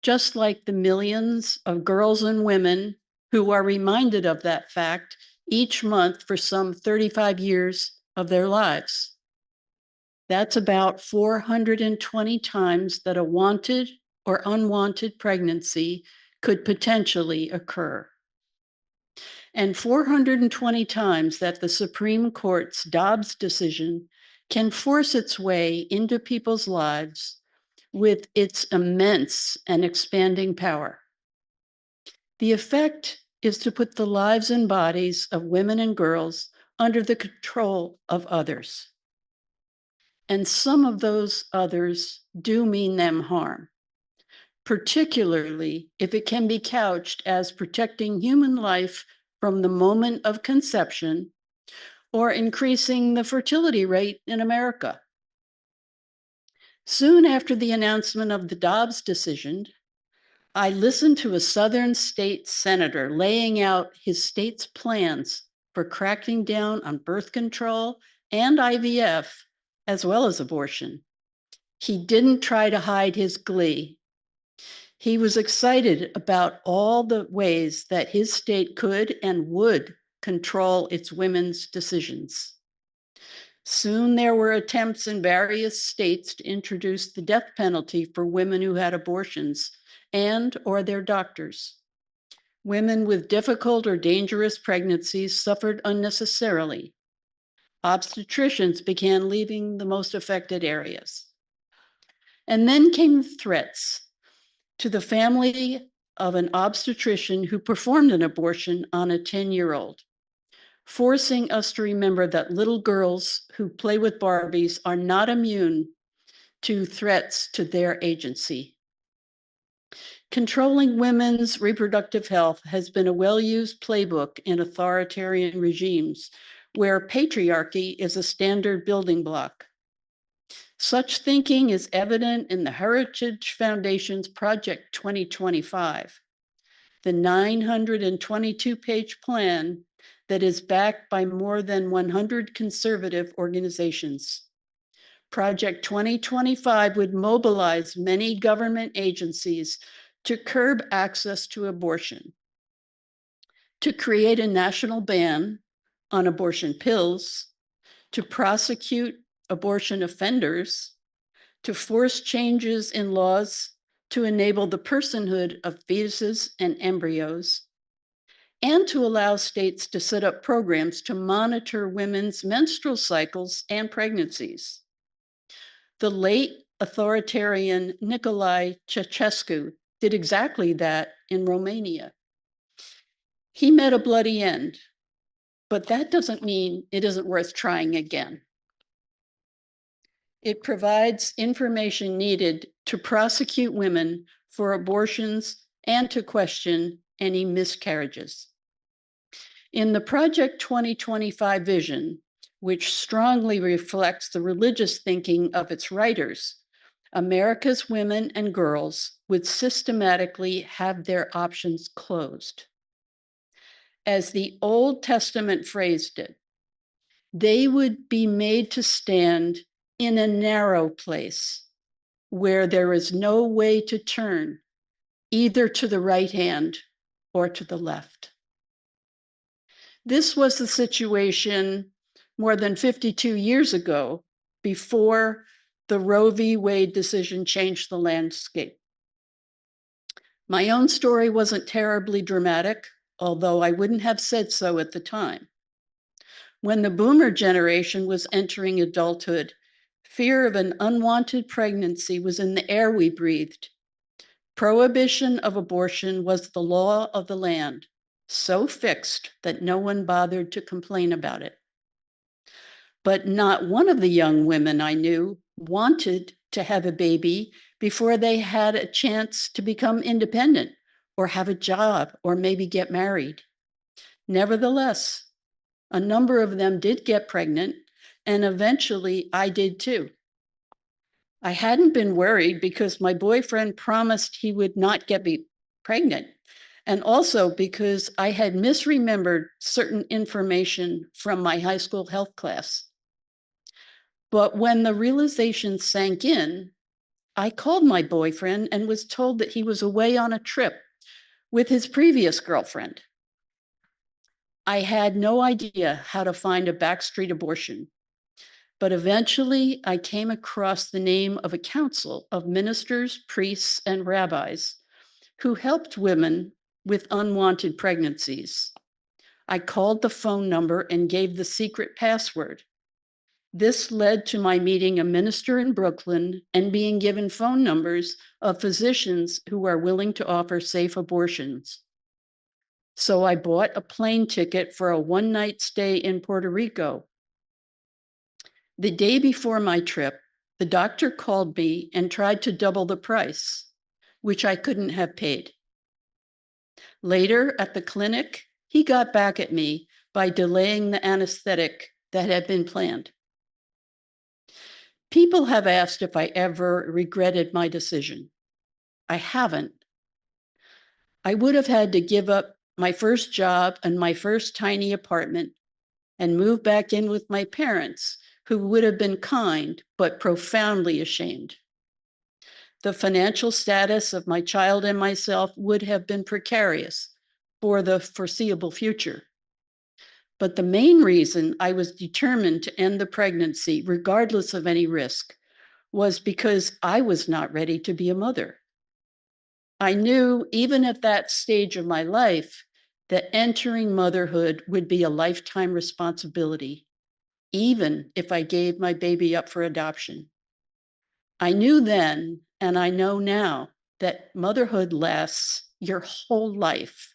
[SPEAKER 9] just like the millions of girls and women who are reminded of that fact each month for some 35 years of their lives. That's about 420 times that a wanted or unwanted pregnancy could potentially occur. And 420 times that the Supreme Court's Dobbs decision can force its way into people's lives with its immense and expanding power. The effect is to put the lives and bodies of women and girls under the control of others. And some of those others do mean them harm, particularly if it can be couched as protecting human life from the moment of conception or increasing the fertility rate in America. Soon after the announcement of the Dobbs decision, I listened to a Southern state senator laying out his state's plans for cracking down on birth control and IVF, as well as abortion. He didn't try to hide his glee. He was excited about all the ways that his state could and would control its women's decisions. Soon there were attempts in various states to introduce the death penalty for women who had abortions and or their doctors. Women with difficult or dangerous pregnancies suffered unnecessarily. Obstetricians began leaving the most affected areas. And then came threats to the family of an obstetrician who performed an abortion on a 10-year-old, forcing us to remember that little girls who play with Barbies are not immune to threats to their agency. Controlling women's reproductive health has been a well-used playbook in authoritarian regimes where patriarchy is a standard building block. Such thinking is evident in the Heritage Foundation's Project 2025, the 922-page plan that is backed by more than 100 conservative organizations. Project 2025 would mobilize many government agencies to curb access to abortion, to create a national ban on abortion pills, to prosecute abortion offenders, to force changes in laws to enable the personhood of fetuses and embryos, and to allow states to set up programs to monitor women's menstrual cycles and pregnancies. The late authoritarian Nicolae Ceausescu did exactly that in Romania. He met a bloody end, but that doesn't mean it isn't worth trying again. It provides information needed to prosecute women for abortions and to question any miscarriages. In the Project 2025 vision, which strongly reflects the religious thinking of its writers, America's women and girls would systematically have their options closed. As the Old Testament phrased it, they would be made to stand in a narrow place where there is no way to turn, either to the right hand or to the left. This was the situation more than 52 years ago, before the Roe v. Wade decision changed the landscape. My own story wasn't terribly dramatic, although I wouldn't have said so at the time. When the boomer generation was entering adulthood, fear of an unwanted pregnancy was in the air we breathed. Prohibition of abortion was the law of the land, so fixed that no one bothered to complain about it. But not one of the young women I knew wanted to have a baby before they had a chance to become independent or have a job or maybe get married. Nevertheless, a number of them did get pregnant, and eventually I did too. I hadn't been worried because my boyfriend promised he would not get me pregnant, and also because I had misremembered certain information from my high school health class. But when the realization sank in, I called my boyfriend and was told that he was away on a trip with his previous girlfriend. I had no idea how to find a backstreet abortion, but eventually I came across the name of a council of ministers, priests, and rabbis who helped women with unwanted pregnancies. I called the phone number and gave the secret password. This led to my meeting a minister in Brooklyn and being given phone numbers of physicians who are willing to offer safe abortions. So I bought a plane ticket for a one-night stay in Puerto Rico. The day before my trip, the doctor called me and tried to double the price, which I couldn't have paid. Later at the clinic, he got back at me by delaying the anesthetic that had been planned. People have asked if I ever regretted my decision. I haven't. I would have had to give up my first job and my first tiny apartment and move back in with my parents, who would have been kind but profoundly ashamed. The financial status of my child and myself would have been precarious for the foreseeable future. But the main reason I was determined to end the pregnancy, regardless of any risk, was because I was not ready to be a mother. I knew, even at that stage of my life, that entering motherhood would be a lifetime responsibility, even if I gave my baby up for adoption. I knew then, and I know now, that motherhood lasts your whole life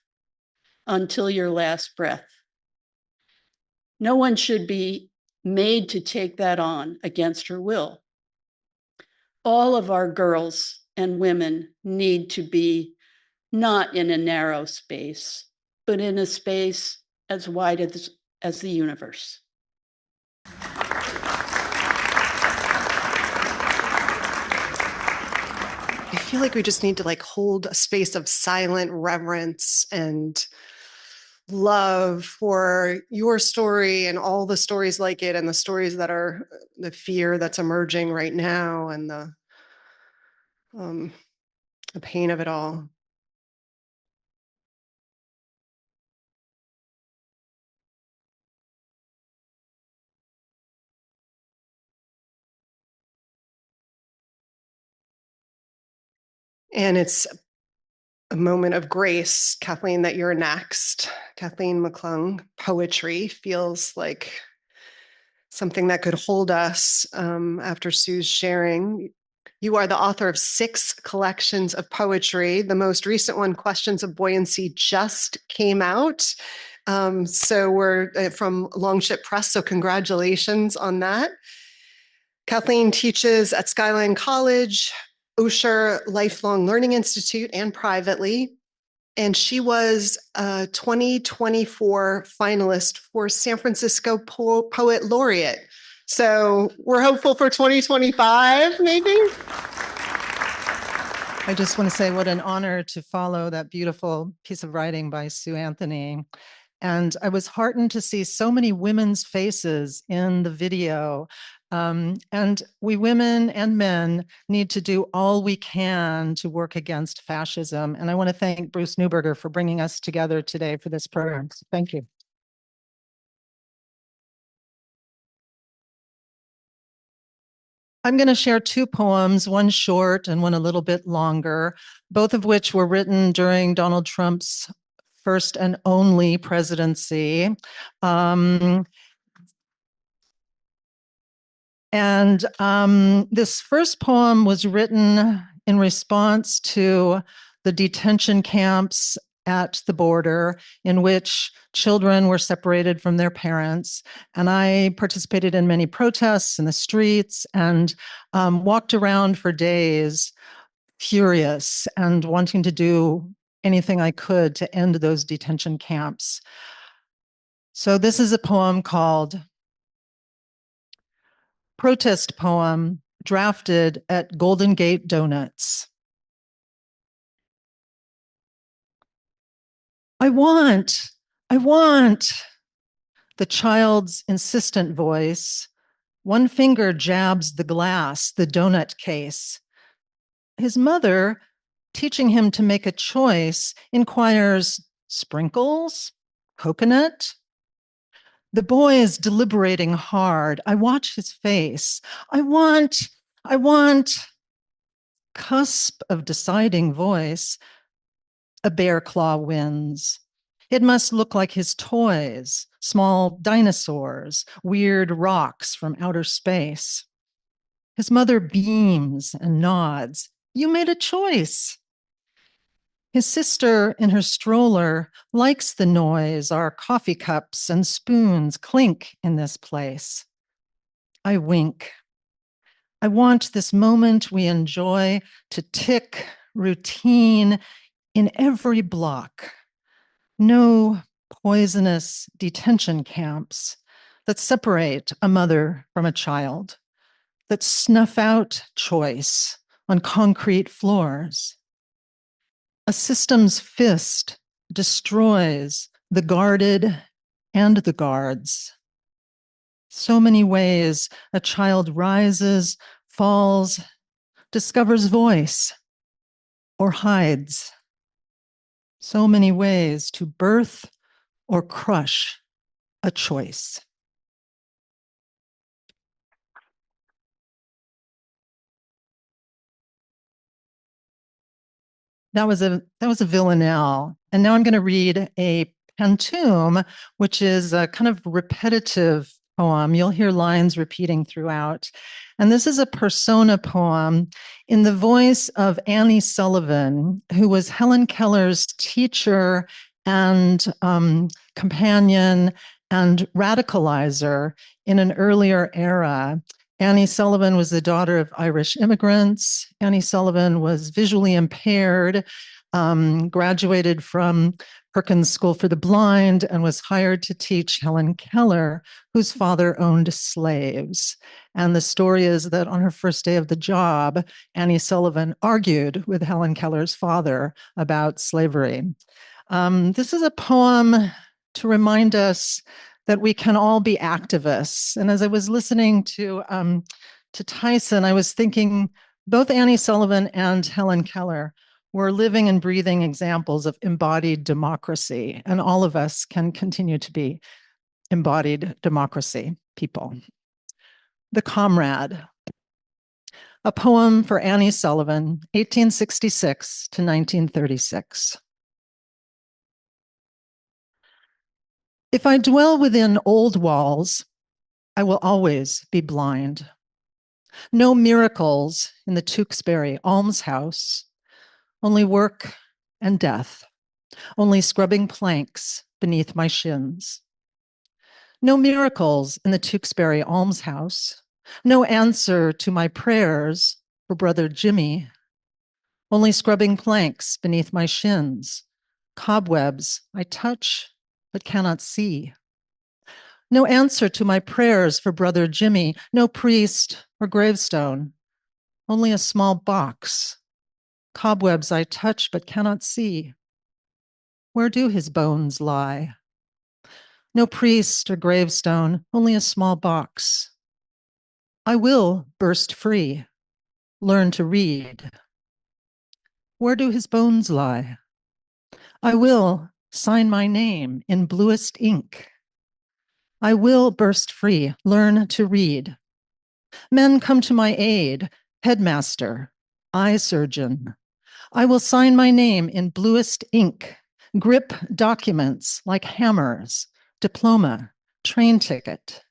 [SPEAKER 9] until your last breath. No one should be made to take that on against her will. All of our girls and women need to be not in a narrow space, but in a space as wide as the universe.
[SPEAKER 2] I feel like we just need to hold a space of silent reverence and love for your story and all the stories like it, and the stories that are the fear that's emerging right now, and the pain of it all. And it's a moment of grace, Kathleen, that you're next. Kathleen McClung, poetry feels like something that could hold us after Sue's sharing. You are the author of 6 collections of poetry. The most recent one, Questions of Buoyancy, just came out. So we're from Longship Press, so congratulations on that. Kathleen teaches at Skyline College, Osher Lifelong Learning Institute, and privately. And she was a 2024 finalist for San Francisco Poet Laureate. So we're hopeful for 2025, maybe?
[SPEAKER 10] I just want to say what an honor to follow that beautiful piece of writing by Sue Anthony. And I was heartened to see so many women's faces in the video. And we women and men need to do all we can to work against fascism. And I want to thank Bruce Neuburger for bringing us together today for this program. So thank you. I'm going to share 2 poems, one short and one a little bit longer, both of which were written during Donald Trump's first and only presidency. This first poem was written in response to the detention camps at the border in which children were separated from their parents. And I participated in many protests in the streets and walked around for days, furious and wanting to do anything I could to end those detention camps. So this is a poem called Protest Poem, drafted at Golden Gate Donuts. I want, the child's insistent voice. One finger jabs the glass, the donut case. His mother, teaching him to make a choice, inquires, sprinkles, coconut? The boy is deliberating hard. I watch his face. I want, cusp of deciding voice. A bear claw wins. It must look like his toys, small dinosaurs, weird rocks from outer space. His mother beams and nods. You made a choice. His sister in her stroller likes the noise our coffee cups and spoons clink in this place. I wink. I want this moment we enjoy to tick routine in every block. No poisonous detention camps that separate a mother from a child, that snuff out choice on concrete floors. A system's fist destroys the guarded and the guards. So many ways a child rises, falls, discovers voice, or hides. So many ways to birth or crush a choice. That was a villanelle. And now I'm going to read a pantoum, which is a kind of repetitive poem. You'll hear lines repeating throughout. And this is a persona poem in the voice of Annie Sullivan, who was Helen Keller's teacher and companion and radicalizer in an earlier era. Annie Sullivan was the daughter of Irish immigrants. Annie Sullivan was visually impaired, graduated from Perkins School for the Blind, and was hired to teach Helen Keller, whose father owned slaves. And the story is that on her first day of the job, Annie Sullivan argued with Helen Keller's father about slavery. This is a poem to remind us that we can all be activists. And as I was listening to Tyson, I was thinking both Annie Sullivan and Helen Keller were living and breathing examples of embodied democracy, and all of us can continue to be embodied democracy people. The Comrade, a poem for Annie Sullivan, 1866 to 1936. If I dwell within old walls, I will always be blind. No miracles in the Tewkesbury almshouse, only work and death, only scrubbing planks beneath my shins. No miracles in the Tewkesbury almshouse, no answer to my prayers for brother Jimmy, only scrubbing planks beneath my shins, cobwebs I touch but cannot see. No answer to my prayers for brother Jimmy, no priest or gravestone, only a small box, cobwebs I touch but cannot see. Where do his bones lie? No priest or gravestone, only a small box. I will burst free, learn to read. Where do his bones lie? I will sign my name in bluest ink. I will burst free, learn to read. Men come to my aid, headmaster, eye surgeon. I will sign my name in bluest ink, grip documents like hammers, diploma, train ticket.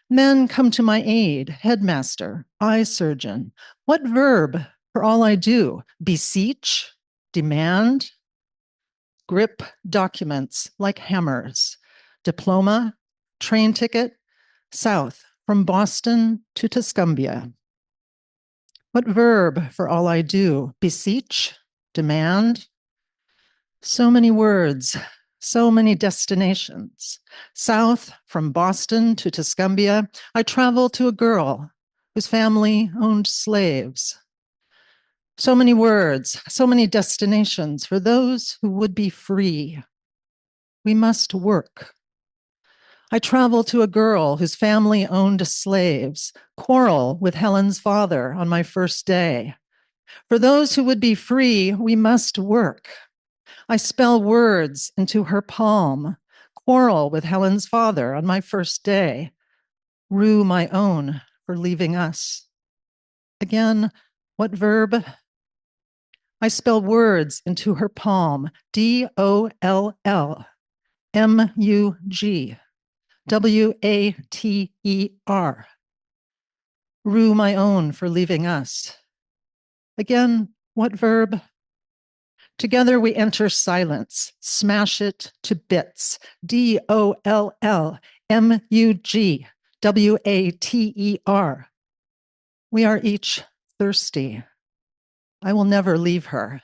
[SPEAKER 10] Men come to my aid, headmaster, eye surgeon. What verb for all I do? Beseech? Demand? grip documents like hammers. Diploma, train ticket, south from Boston to Tuscumbia. What verb for all I do? Beseech, demand. So many words, so many destinations. South from Boston to Tuscumbia, I travel to a girl whose family owned slaves. So many words, so many destinations for those who would be free. We must work. I travel to a girl whose family owned slaves, quarrel with Helen's father on my first day. For those who would be free, we must work. I spell words into her palm, quarrel with Helen's father on my first day, rue my own for leaving us. Again, what verb? I spell words into her palm, DOLLMUG, rue my own for leaving us. Again, what verb? Together we enter silence, smash it to bits, DOLLMUGWATER. We are each thirsty. I will never leave her.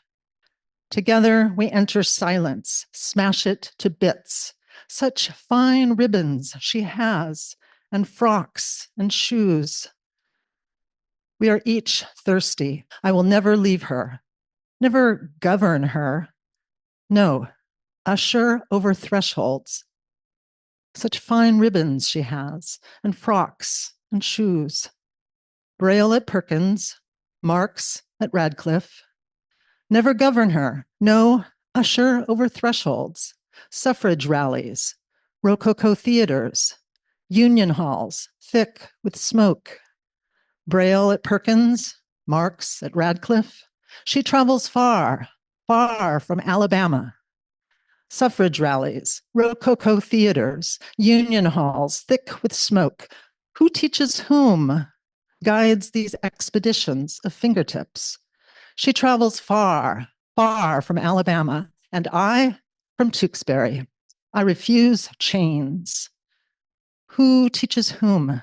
[SPEAKER 10] Together we enter silence, smash it to bits. Such fine ribbons she has, and frocks and shoes. We are each thirsty. I will never leave her, never govern her. No, usher over thresholds. Such fine ribbons she has, and frocks and shoes. Braille at Perkins, Marks at Radcliffe. Never govern her. No, usher over thresholds. Suffrage rallies, Rococo theaters, union halls, thick with smoke. Braille at Perkins, Marks at Radcliffe. She travels far, far from Alabama. Suffrage rallies, Rococo theaters, union halls, thick with smoke. Who teaches whom? Guides these expeditions of fingertips. She travels far, far from Alabama, and I from Tewksbury. I refuse chains. Who teaches whom?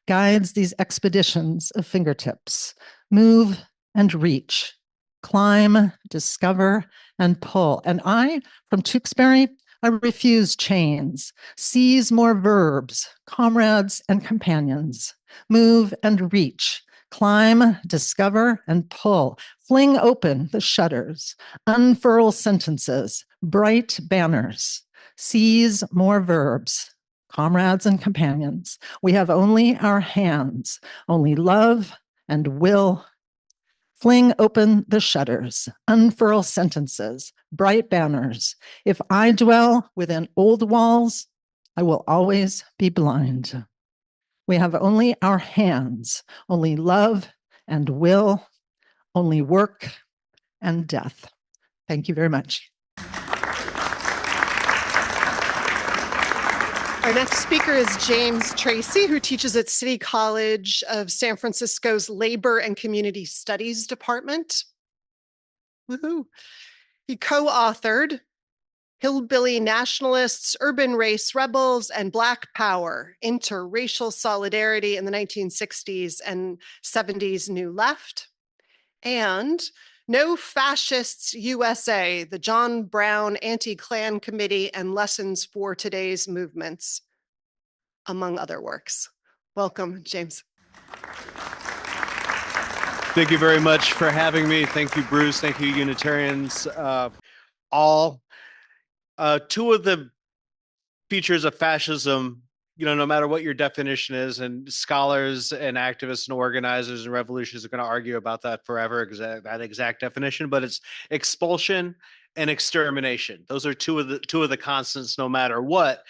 [SPEAKER 10] Guides these expeditions of fingertips. Move and reach. Climb, discover, and pull. And I, from Tewksbury, I refuse chains. Seize more verbs, comrades and companions. Move and reach. Climb, discover, and pull. Fling open the shutters. Unfurl sentences. Bright banners. Seize more verbs, comrades and companions. We have only our hands, only love and will. Fling open the shutters, unfurl sentences, bright banners. If I dwell within old walls, I will always be blind. We have only our hands, only love and will, only work and death. Thank you very much.
[SPEAKER 2] Our next speaker is James Tracy, who teaches at City College of San Francisco's Labor and Community Studies Department. Woohoo! He co-authored Hillbilly Nationalists, Urban Race Rebels, and Black Power, Interracial Solidarity in the 1960s and 70s New Left, and No Fascists USA, the John Brown Anti-Klan Committee and Lessons for Today's Movements, among other works. Welcome, James.
[SPEAKER 11] Thank you very much for having me. Thank you, Bruce. Thank you, Unitarians. All two of the features of fascism, no matter what your definition is, and scholars and activists and organizers and revolutionists are going to argue about that forever, that exact definition, but it's expulsion and extermination. Those are two of the constants, no matter what.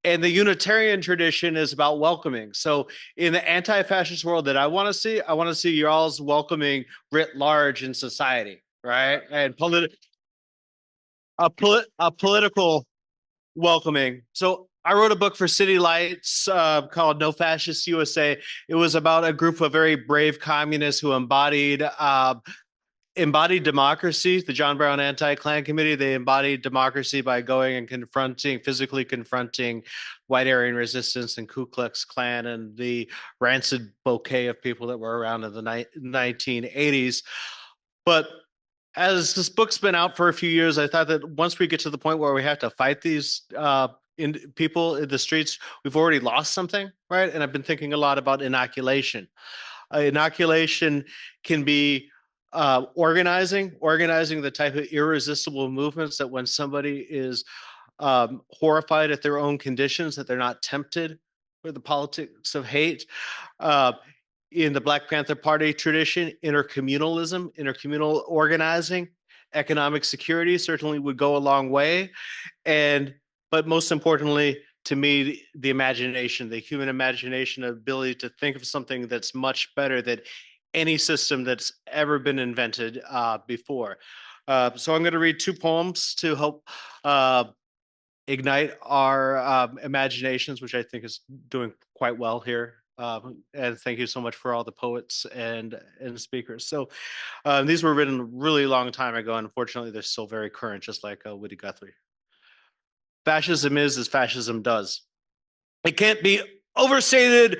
[SPEAKER 11] And the Unitarian tradition is about welcoming. So in the anti-fascist world that I want to see y'all's welcoming writ large in society, right? And a political welcoming. So I wrote a book for City Lights called No Fascists USA. It was about a group of very brave communists who embodied embodied democracy. The John Brown Anti-Klan Committee, they embodied democracy by going and physically confronting White Aryan Resistance and Ku Klux Klan and the rancid bouquet of people that were around in the 1980s. But as this book's been out for a few years, I thought that once we get to the point where we have to fight these people in the streets, we've already lost something, right? And I've been thinking a lot about inoculation. Inoculation can be organizing the type of irresistible movements that when somebody is horrified at their own conditions, that they're not tempted with the politics of hate. In the Black Panther Party tradition, intercommunal organizing, economic security certainly would go a long way. But most importantly, to me, the imagination, the human imagination, ability to think of something that's much better than any system that's ever been invented before. So I'm going to read two poems to help ignite our imaginations, which I think is doing quite well here. And thank you so much for all the poets and speakers. So these were written a really long time ago, and unfortunately, they're still very current, just like Woody Guthrie. Fascism is as fascism does. It can't be overstated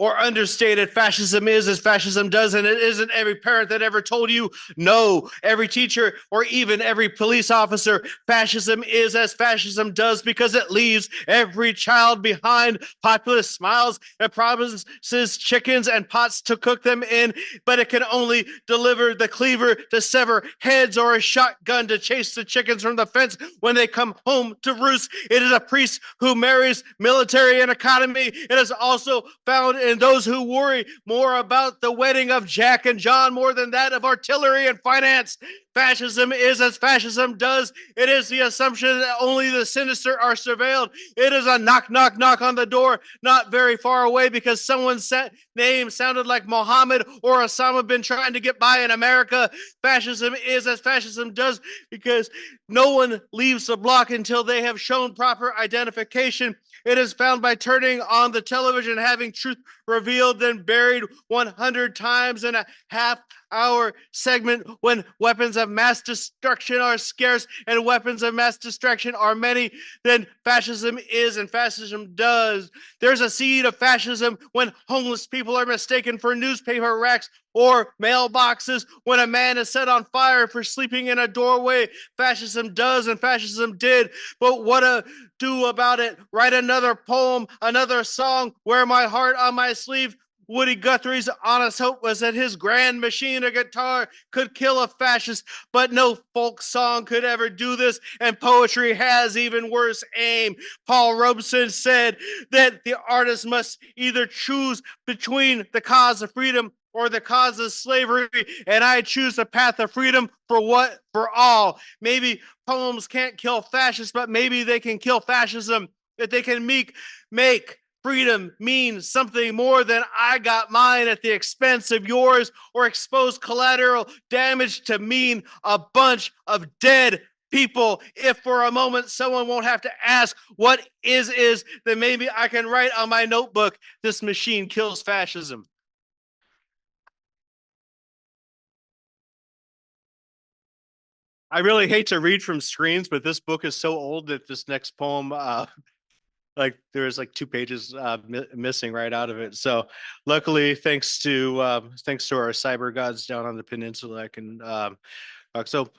[SPEAKER 11] or understated. Fascism is as fascism does, and it isn't every parent that ever told you no, every teacher or even every police officer. Fascism is as fascism does because it leaves every child behind. Populist smiles and promises chickens and pots to cook them in, but it can only deliver the cleaver to sever heads or a shotgun to chase the chickens from the fence when they come home to roost. It is a priest who marries military and economy. It is also found in those who worry more about the wedding of Jack and John more than that of artillery and finance. Fascism is as fascism does. It is the assumption that only the sinister are surveilled. It is a knock, knock, knock on the door, not very far away because someone's name sounded like Mohammed or Osama been trying to get by in America. Fascism is as fascism does because no one leaves the block until they have shown proper identification. It is found by turning on the television, having truth revealed, then buried 100 times in a half-hour segment when weapons of mass destruction are scarce and weapons of mass destruction are many. Then fascism is and fascism does. There's a seed of fascism when homeless people are mistaken for newspaper racks or mailboxes, when a man is set on fire for sleeping in a doorway. Fascism does and fascism did. But what to do about it? Write another poem, another song, wear my heart on my sleeve. Woody Guthrie's honest hope was that his grand machine, a guitar, could kill a fascist, but no folk song could ever do this, and poetry has even worse aim. Paul Robeson said that the artist must either choose between the cause of freedom or the cause of slavery, and I choose the path of freedom for all. Maybe poems can't kill fascists, but maybe they can kill fascism. That they can make freedom mean something more than I got mine at the expense of yours, or expose collateral damage to mean a bunch of dead people. If for a moment someone won't have to ask what is, then maybe I can write on my notebook, this machine kills fascism. I really hate to read from screens, but this book is so old that this next poem, there's like 2 pages missing right out of it. So luckily, thanks to our cyber gods down on the peninsula, I can talk.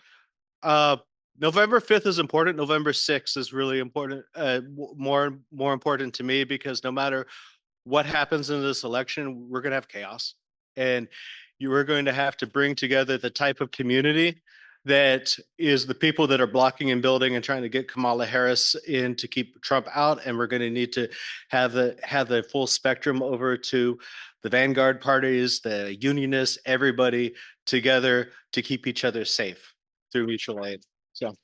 [SPEAKER 11] November 5th is important. November 6th is really important, more important to me, because no matter what happens in this election, we're going to have chaos. And you are going to have to bring together the type of community that is the people that are blocking and building and trying to get Kamala Harris in to keep Trump out. And we're going to need to have the full spectrum over to the vanguard parties, the unionists, everybody together to keep each other safe through mutual aid. So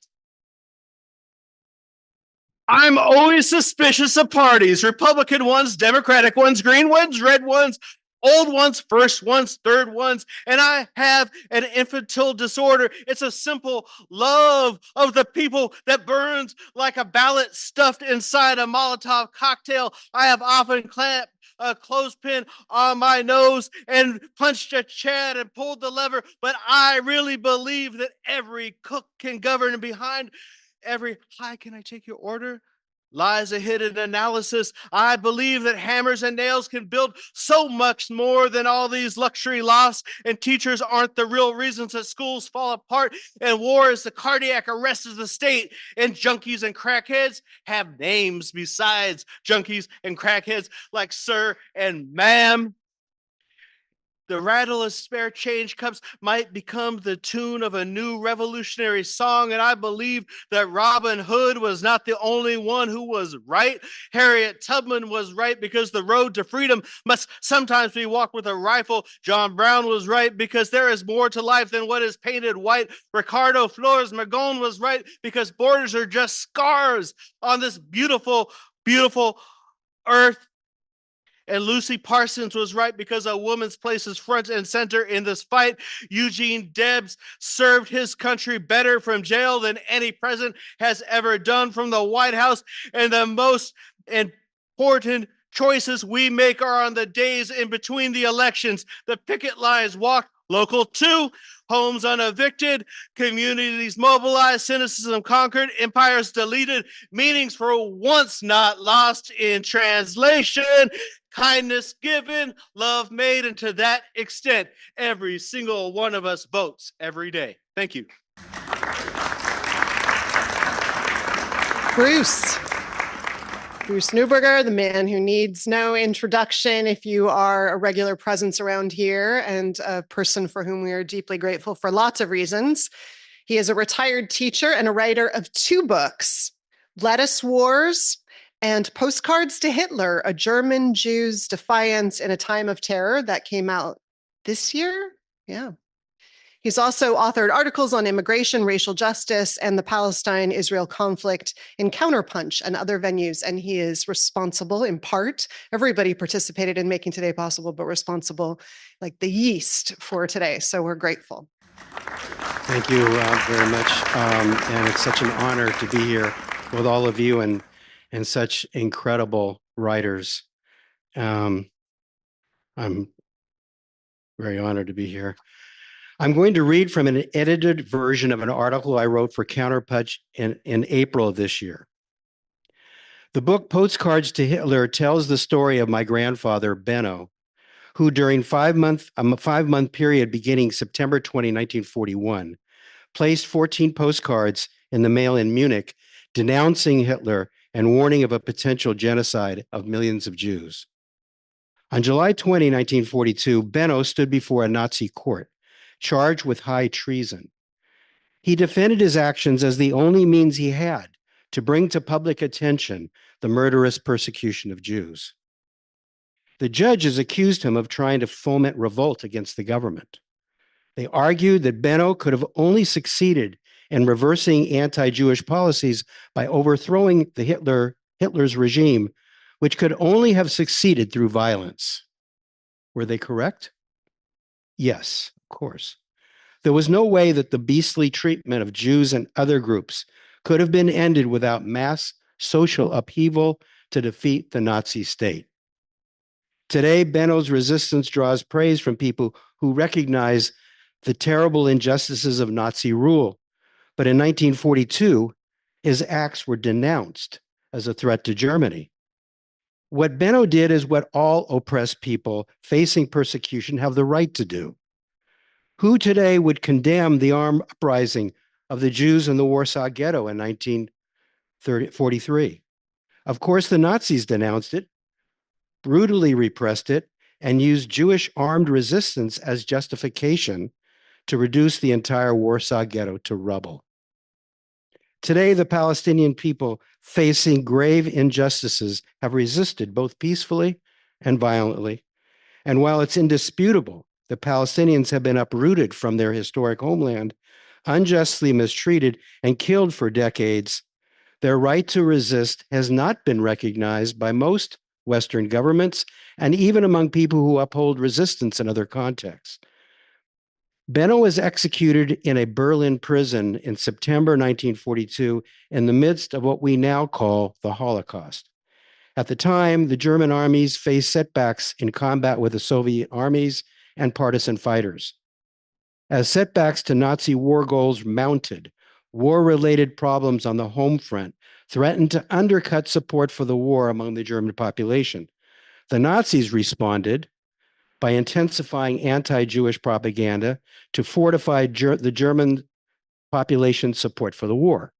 [SPEAKER 11] I'm always suspicious of parties, Republican ones, Democratic ones, green ones, red ones, old ones, first ones, third ones, and I have an infantile disorder. It's a simple love of the people that burns like a ballot stuffed inside a Molotov cocktail. I have often clamped a clothespin on my nose and punched a Chad and pulled the lever. But I really believe that every cook can govern, and behind every "hi, can I take your order?" lies a hidden analysis. I believe that hammers and nails can build so much more than all these luxury lofts, and teachers aren't the real reasons that schools fall apart, and war is the cardiac arrest of the state, and junkies and crackheads have names besides junkies and crackheads like sir and ma'am. The rattle of spare change cups might become the tune of a new revolutionary song. And I believe that Robin Hood was not the only one who was right. Harriet Tubman was right because the road to freedom must sometimes be walked with a rifle. John Brown was right because there is more to life than what is painted white. Ricardo Flores Magón was right because borders are just scars on this beautiful, beautiful earth. And Lucy Parsons was right because a woman's place is front and center in this fight. Eugene Debs served his country better from jail than any president has ever done from the White House. And the most important choices we make are on the days in between the elections. The picket lines walked, local 2, homes unevicted, communities mobilized, cynicism conquered, empires deleted, meanings for once not lost in translation, kindness given, love made, and to that extent, every single one of us votes every day. Thank you.
[SPEAKER 2] Bruce Neuburger, the man who needs no introduction if you are a regular presence around here and a person for whom we are deeply grateful for lots of reasons. He is a retired teacher and a writer of 2 books, Lettuce Wars and Postcards to Hitler, A German Jew's Defiance in a Time of Terror, that came out this year. Yeah. He's also authored articles on immigration, racial justice, and the Palestine-Israel conflict in Counterpunch and other venues. And he is responsible, in part, everybody participated in making today possible, but responsible like the yeast for today. So we're grateful.
[SPEAKER 12] Thank you very much. And it's such an honor to be here with all of you and such incredible writers. I'm very honored to be here. I'm going to read from an edited version of an article I wrote for Counterpunch in April of this year. The book Postcards to Hitler tells the story of my grandfather, Benno, who during a five-month period beginning September 20, 1941, placed 14 postcards in the mail in Munich denouncing Hitler and warning of a potential genocide of millions of Jews. On July 20, 1942, Benno stood before a Nazi court, charged with high treason. He defended his actions as the only means he had to bring to public attention the murderous persecution of Jews. The judges accused him of trying to foment revolt against the government. They argued that Benno could have only succeeded in reversing anti-Jewish policies by overthrowing Hitler's regime, which could only have succeeded through violence. Were they correct? Yes, of course. There was no way that the beastly treatment of Jews and other groups could have been ended without mass social upheaval to defeat the Nazi state. Today, Benno's resistance draws praise from people who recognize the terrible injustices of Nazi rule. But in 1942, his acts were denounced as a threat to Germany. What Benno did is what all oppressed people facing persecution have the right to do. Who today would condemn the armed uprising of the Jews in the Warsaw Ghetto in 1943? Of course, the Nazis denounced it, brutally repressed it, and used Jewish armed resistance as justification to reduce the entire Warsaw Ghetto to rubble. Today, the Palestinian people facing grave injustices have resisted both peacefully and violently. And while it's indisputable the Palestinians have been uprooted from their historic homeland, unjustly mistreated, and killed for decades, their right to resist has not been recognized by most Western governments and even among people who uphold resistance in other contexts. Benno was executed in a Berlin prison in September 1942 in the midst of what we now call the Holocaust. At the time, the German armies faced setbacks in combat with the Soviet armies and partisan fighters. As setbacks to Nazi war goals mounted, war-related problems on the home front threatened to undercut support for the war among the German population. The Nazis responded by intensifying anti-Jewish propaganda to fortify the German population's support for the war.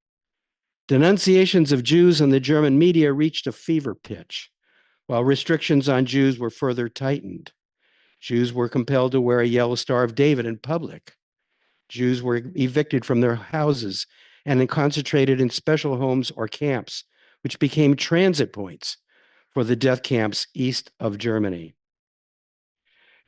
[SPEAKER 12] Denunciations of Jews in the German media reached a fever pitch, while restrictions on Jews were further tightened. Jews were compelled to wear a yellow Star of David in public. Jews were evicted from their houses and concentrated in special homes or camps, which became transit points for the death camps east of Germany.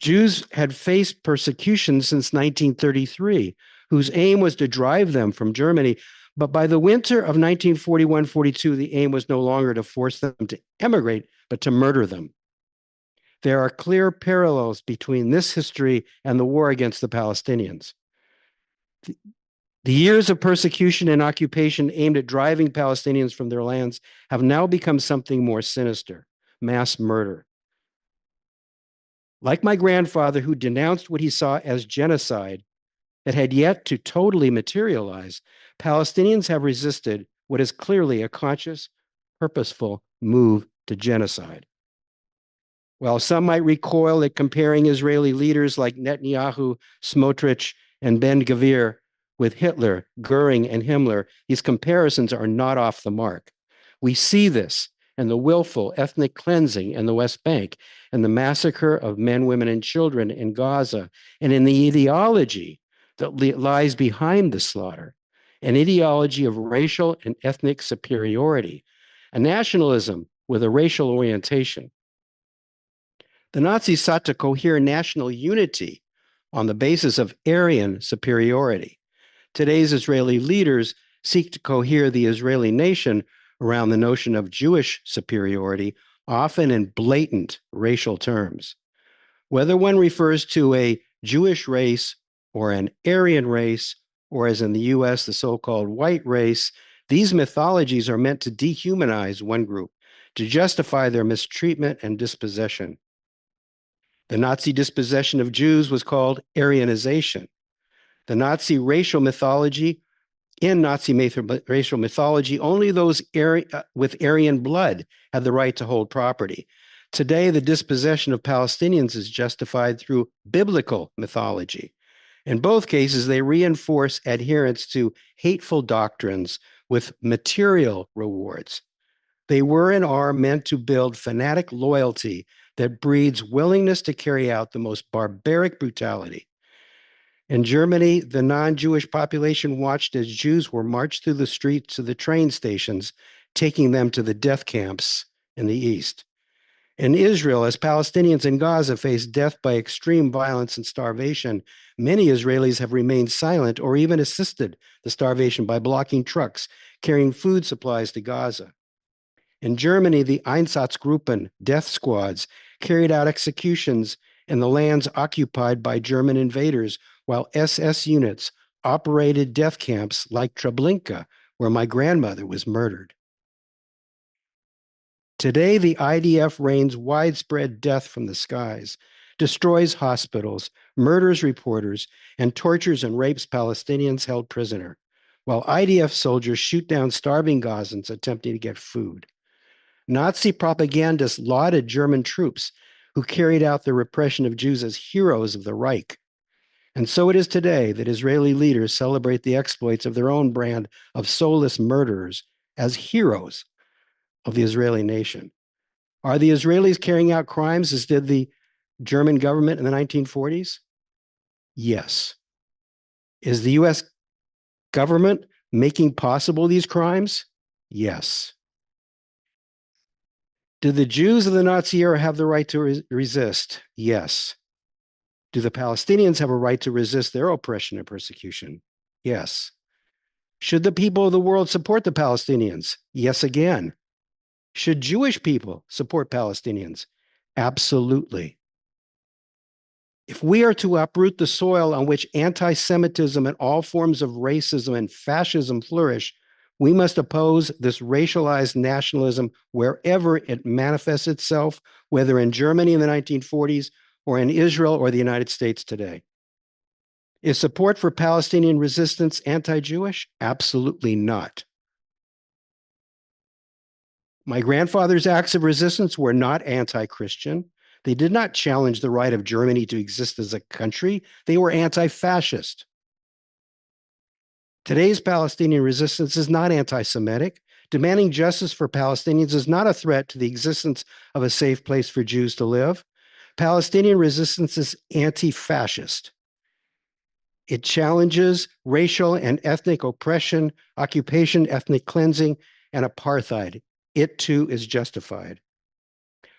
[SPEAKER 12] Jews had faced persecution since 1933, whose aim was to drive them from Germany. But by the winter of 1941-42, the aim was no longer to force them to emigrate, but to murder them. There are clear parallels between this history and the war against the Palestinians. The years of persecution and occupation aimed at driving Palestinians from their lands have now become something more sinister: mass murder. Like my grandfather, who denounced what he saw as genocide that had yet to totally materialize, Palestinians have resisted what is clearly a conscious, purposeful move to genocide. While some might recoil at comparing Israeli leaders like Netanyahu, Smotrich, and Ben-Gvir with Hitler, Goering, and Himmler, these comparisons are not off the mark. We see this in the willful ethnic cleansing in the West Bank, and the massacre of men, women, and children in Gaza, and in the ideology that lies behind the slaughter, an ideology of racial and ethnic superiority, a nationalism with a racial orientation. The Nazis sought to cohere national unity on the basis of Aryan superiority. Today's Israeli leaders seek to cohere the Israeli nation around the notion of Jewish superiority, often in blatant racial terms. Whether one refers to a Jewish race or an Aryan race, or as in the US, the so-called white race, these mythologies are meant to dehumanize one group, to justify their mistreatment and dispossession. The Nazi dispossession of Jews was called Aryanization. The Nazi racial mythology, in Nazi racial mythology, only those with Aryan blood had the right to hold property. Today, the dispossession of Palestinians is justified through biblical mythology. In both cases, they reinforce adherence to hateful doctrines with material rewards. They were and are meant to build fanatic loyalty that breeds willingness to carry out the most barbaric brutality. In Germany, the non-Jewish population watched as Jews were marched through the streets to the train stations, taking them to the death camps in the east. In Israel, as Palestinians in Gaza face death by extreme violence and starvation, many Israelis have remained silent or even assisted the starvation by blocking trucks carrying food supplies to Gaza. In Germany, the Einsatzgruppen, death squads, carried out executions in the lands occupied by German invaders, while SS units operated death camps like Treblinka, where my grandmother was murdered. Today, the IDF rains widespread death from the skies, destroys hospitals, murders reporters, and tortures and rapes Palestinians held prisoner, while IDF soldiers shoot down starving Gazans attempting to get food. Nazi propagandists lauded German troops who carried out the repression of Jews as heroes of the Reich. And so it is today that Israeli leaders celebrate the exploits of their own brand of soulless murderers as heroes of the Israeli nation. Are the Israelis carrying out crimes as did the German government in the 1940s? Yes. Is the US government making possible these crimes? Yes. Did the Jews of the Nazi era have the right to resist? Yes. Do the Palestinians have a right to resist their oppression and persecution? Yes. Should the people of the world support the Palestinians? Yes, again. Should Jewish people support Palestinians? Absolutely. If we are to uproot the soil on which anti-Semitism and all forms of racism and fascism flourish, We must oppose this racialized nationalism wherever it manifests itself, whether in Germany in the 1940s or in Israel or the United States today. Is support for Palestinian resistance anti-Jewish? Absolutely not. My grandfather's acts of resistance were not anti-Christian. They did not challenge the right of Germany to exist as a country. They were anti-fascist. Today's Palestinian resistance is not anti-Semitic. Demanding justice for Palestinians is not a threat to the existence of a safe place for Jews to live. Palestinian resistance is anti-fascist. It challenges racial and ethnic oppression, occupation, ethnic cleansing, and apartheid. It too is justified.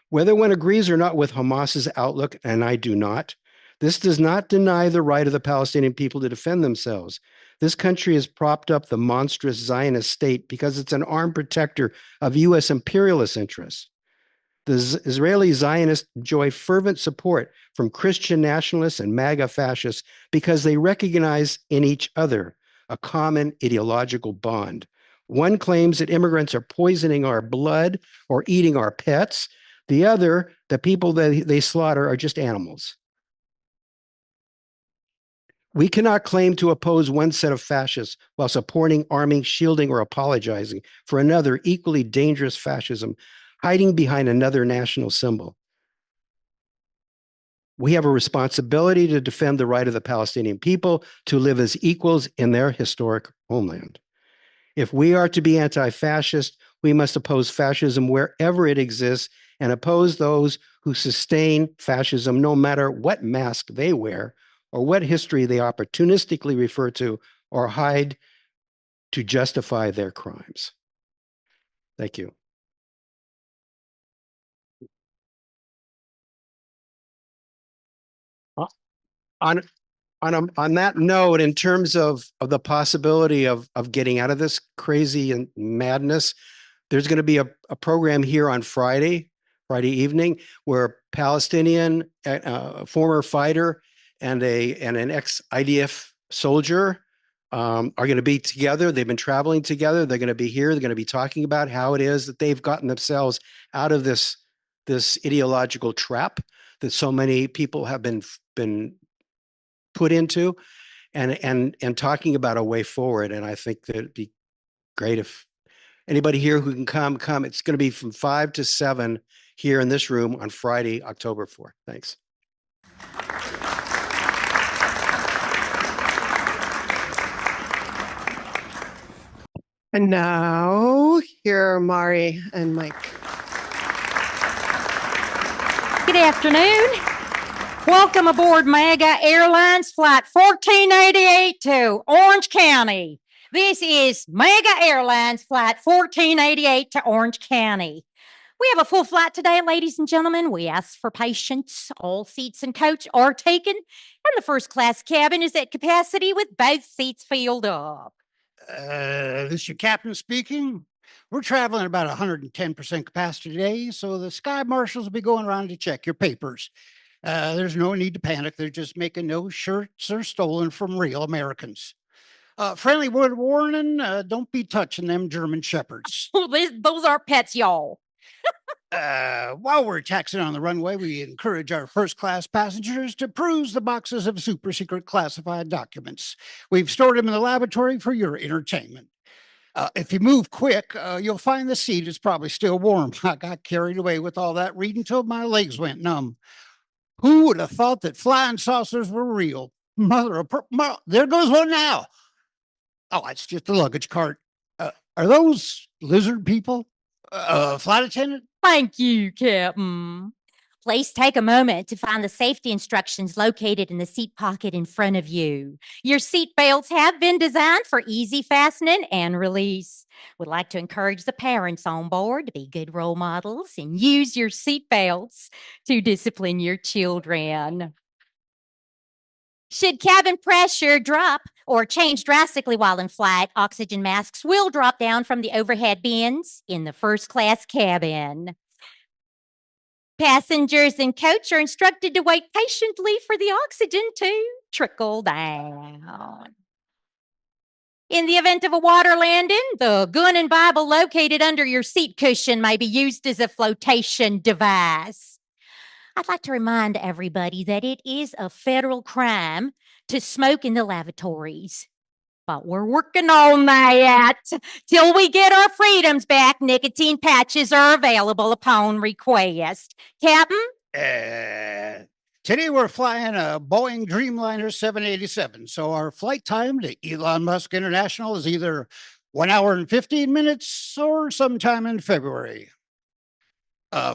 [SPEAKER 12] Whether one agrees or not with Hamas's outlook, and I do not, this does not deny the right of the Palestinian people to defend themselves. This country has propped up the monstrous Zionist state because it's an armed protector of U.S. imperialist interests. The Israeli Zionists enjoy fervent support from Christian nationalists and MAGA fascists because they recognize in each other a common ideological bond. One claims that immigrants are poisoning our blood or eating our pets. The other, the people that they slaughter are just animals. We cannot claim to oppose one set of fascists while supporting, arming, shielding, or apologizing for another equally dangerous fascism hiding behind another national symbol. We have a responsibility to defend the right of the Palestinian people to live as equals in their historic homeland. If we are to be anti-fascist, we must oppose fascism wherever it exists and oppose those who sustain fascism no matter what mask they wear or what history they opportunistically refer to or hide to justify their crimes. Thank you. On that note, in terms of the possibility of getting out of this crazy and madness, there's going to be a program here on Friday evening, where Palestinian former fighter and an ex-IDF soldier are going to be together. They've been traveling together. They're going to be here. They're going to be talking about how it is that they've gotten themselves out of this ideological trap that so many people have been put into, and talking about a way forward. And I think that it'd be great if anybody here who can come. It's going to be from 5 to 7 here in this room on Friday, October 4th. Thanks.
[SPEAKER 2] And now, here are Mari and Mike.
[SPEAKER 13] Good afternoon. Welcome aboard MAGA Airlines Flight 1488 to Orange County. This is MAGA Airlines Flight 1488 to Orange County. We have a full flight today, ladies and gentlemen. We ask for patience. All seats in coach are taken, and the first class cabin is at capacity with both seats filled up.
[SPEAKER 14] This is your captain speaking. We're traveling about 110% capacity today, so the sky marshals will be going around to check your papers. There's no need to panic. They're just making no shirts are stolen from real Americans. Friendly word of warning, don't be touching them German shepherds.
[SPEAKER 13] Those are pets, y'all.
[SPEAKER 14] While we're taxiing on the runway, we encourage our first-class passengers to peruse the boxes of super-secret classified documents. We've stored them in the laboratory for your entertainment. If you move quick, you'll find the seat is probably still warm. I got carried away with all that reading till my legs went numb. Who would have thought that flying saucers were real? There goes one now. Oh, it's just a luggage cart. Are those lizard people? Flight attendant?
[SPEAKER 13] Thank you, Captain. Please take a moment to find the safety instructions located in the seat pocket in front of you. Your seat belts have been designed for easy fastening and release. Would like to encourage the parents on board to be good role models and use your seat belts to discipline your children. Should cabin pressure drop or change drastically while in flight, oxygen masks will drop down from the overhead bins in the first class cabin. Passengers in coach are instructed to wait patiently for the oxygen to trickle down. In the event of a water landing, the gun and Bible located under your seat cushion may be used as a flotation device. I'd like to remind everybody that it is a federal crime to smoke in the lavatories. But we're working on that. Till we get our freedoms back, nicotine patches are available upon request. Captain?
[SPEAKER 14] Today we're flying a Boeing Dreamliner 787. So our flight time to Elon Musk International is either 1 hour and 15 minutes or sometime in February.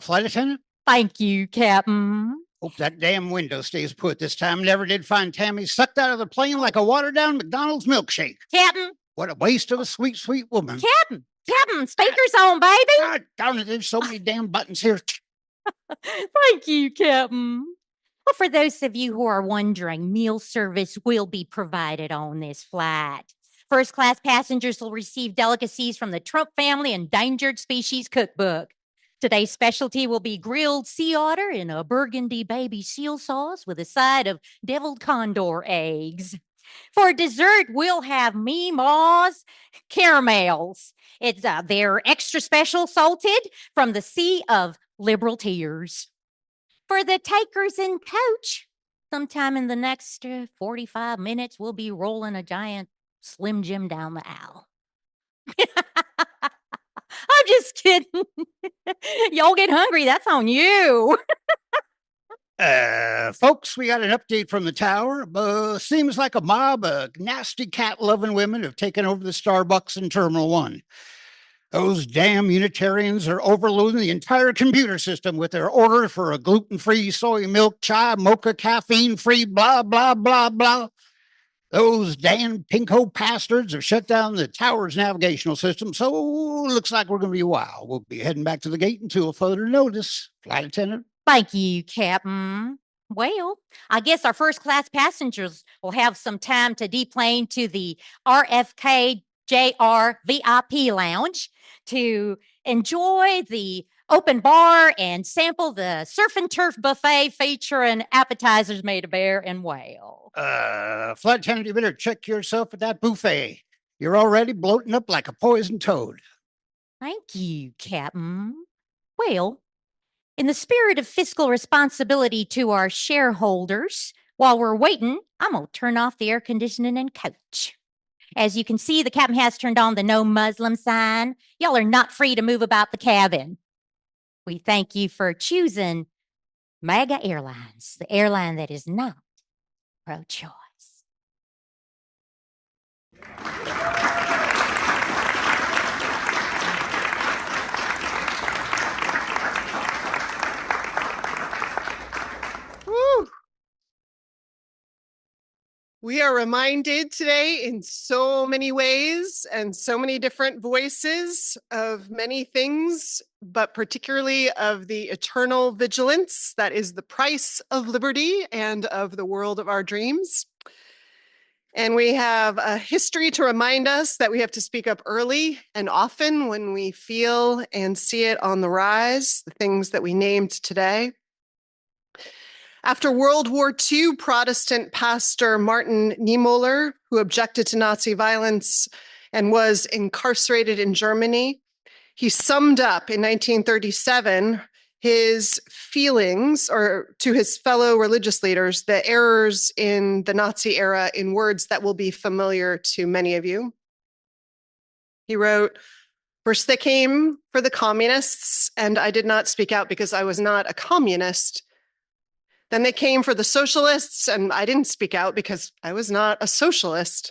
[SPEAKER 14] Flight attendant?
[SPEAKER 13] Thank you, Captain.
[SPEAKER 14] Hope that damn window stays put this time. Never did find Tammy sucked out of the plane like a watered-down McDonald's milkshake.
[SPEAKER 13] Captain?
[SPEAKER 14] What a waste of a sweet, sweet woman.
[SPEAKER 13] Captain, speaker's on, baby.
[SPEAKER 14] God darn it, there's so many damn buttons here.
[SPEAKER 13] Thank you, Captain. Well, for those of you who are wondering, meal service will be provided on this flight. First-class passengers will receive delicacies from the Trump family Endangered Species Cookbook. Today's specialty will be grilled sea otter in a burgundy baby seal sauce with a side of deviled condor eggs. For dessert, we'll have Meemaw's caramels. They're extra special salted from the sea of liberal tears. For the takers in coach, sometime in the next 45 minutes, we'll be rolling a giant Slim Jim down the aisle. I'm just kidding. Y'all get hungry, that's on you.
[SPEAKER 14] Folks, we got an update from the tower. Seems like a mob of nasty cat-loving women have taken over the Starbucks in Terminal 1. Those damn Unitarians are overloading the entire computer system with their order for a gluten-free soy milk chai, mocha, caffeine-free, blah, blah, blah, blah. Those damn pinko bastards have shut down the tower's navigational system, so looks like we're going to be a while. We'll be heading back to the gate until further notice. Flight attendant?
[SPEAKER 13] Thank you, Captain. Well, I guess our first-class passengers will have some time to deplane to the RFK JR VIP Lounge to enjoy the open bar and sample the surf and turf buffet featuring appetizers made of bear and whale.
[SPEAKER 14] Flight attendant, you better check yourself at that buffet. You're already bloating up like a poisoned toad.
[SPEAKER 13] Thank you, Captain. Well, in the spirit of fiscal responsibility to our shareholders, while we're waiting, I'm going to turn off the air conditioning in coach. As you can see, the captain has turned on the no Muslim sign. Y'all are not free to move about the cabin. We thank you for choosing MAGA Airlines, the airline that is not pro-choice.
[SPEAKER 2] Woo. We are reminded today in so many ways and so many different voices of many things, but particularly of the eternal vigilance that is the price of liberty and of the world of our dreams. And we have a history to remind us that we have to speak up early and often when we feel and see it on the rise, the things that we named today. After World War II, Protestant pastor Martin Niemöller, who objected to Nazi violence and was incarcerated in Germany, he summed up in 1937 his feelings, or to his fellow religious leaders, the errors in the Nazi era in words that will be familiar to many of you. He wrote, "First they came for the communists, and I did not speak out because I was not a communist. Then they came for the socialists, and I didn't speak out because I was not a socialist.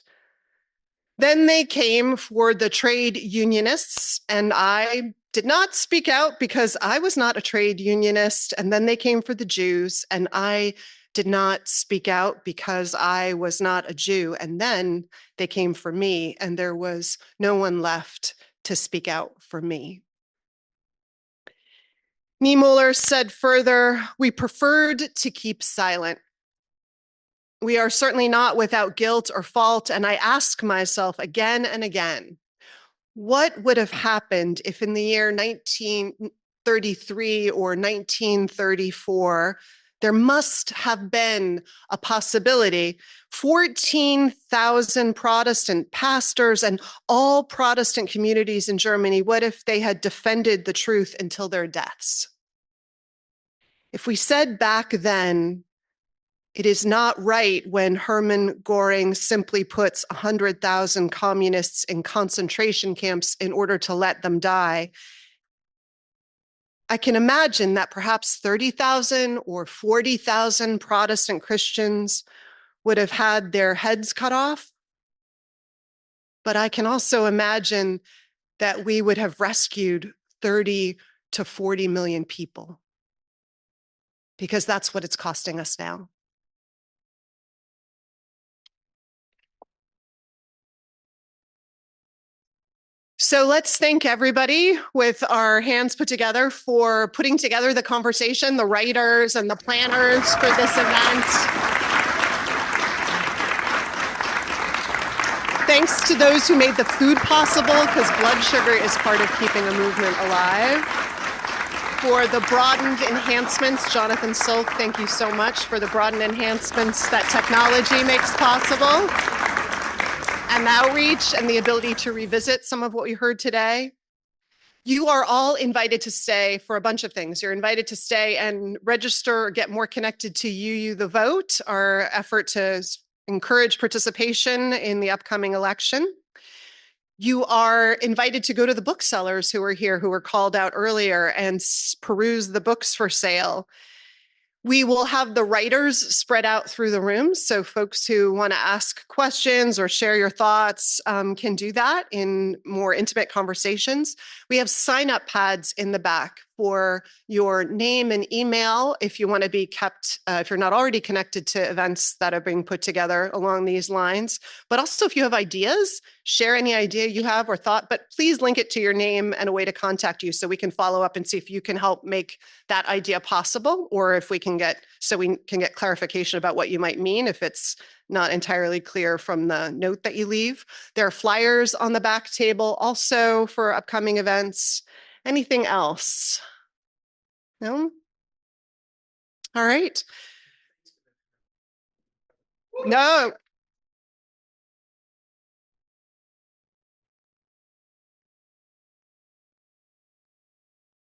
[SPEAKER 2] Then they came for the trade unionists, and I did not speak out because I was not a trade unionist. And then they came for the Jews, and I did not speak out because I was not a Jew. And then they came for me, and there was no one left to speak out for me." Niemöller said further, "We preferred to keep silent. We are certainly not without guilt or fault, and I ask myself again and again, what would have happened if in the year 1933 or 1934, There must have been a possibility. 14,000 Protestant pastors and all Protestant communities in Germany, what if they had defended the truth until their deaths? If we said back then, it is not right when Hermann Göring simply puts 100,000 communists in concentration camps in order to let them die, I can imagine that perhaps 30,000 or 40,000 Protestant Christians would have had their heads cut off. But I can also imagine that we would have rescued 30 to 40 million people, because that's what it's costing us now. So let's thank everybody with our hands put together for putting together the conversation, the writers and the planners for this event. Thanks to those who made the food possible, because blood sugar is part of keeping a movement alive. For the broadened enhancements, Jonathan Silk, thank you so much for the broadened enhancements that technology makes possible. And outreach and the ability to revisit some of what we heard today. You are all invited to stay for a bunch of things. You're invited to stay and register or get more connected to UU the Vote, our effort to encourage participation in the upcoming election. You are invited to go to the booksellers who are here, who were called out earlier, and peruse the books for sale. We will have the writers spread out through the room, so folks who want to ask questions or share your thoughts can do that in more intimate conversations. We have sign-up pads in the back for your name and email if you want to be kept, if you're not already connected to events that are being put together along these lines. But also if you have ideas, share any idea you have or thought, but please link it to your name and a way to contact you so we can follow up and see if you can help make that idea possible, or if we can get clarification about what you might mean if it's not entirely clear from the note that you leave. There are flyers on the back table also for upcoming events. Anything else? No? All right. No.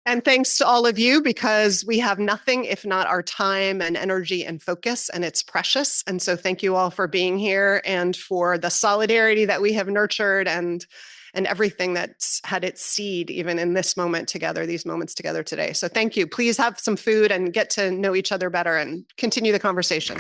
[SPEAKER 2] And thanks to all of you, because we have nothing if not our time and energy and focus, and it's precious. And so thank you all for being here and for the solidarity that we have nurtured and everything that's had its seed even in this moment together, these moments together today. So thank you. Please have some food and get to know each other better and continue the conversation.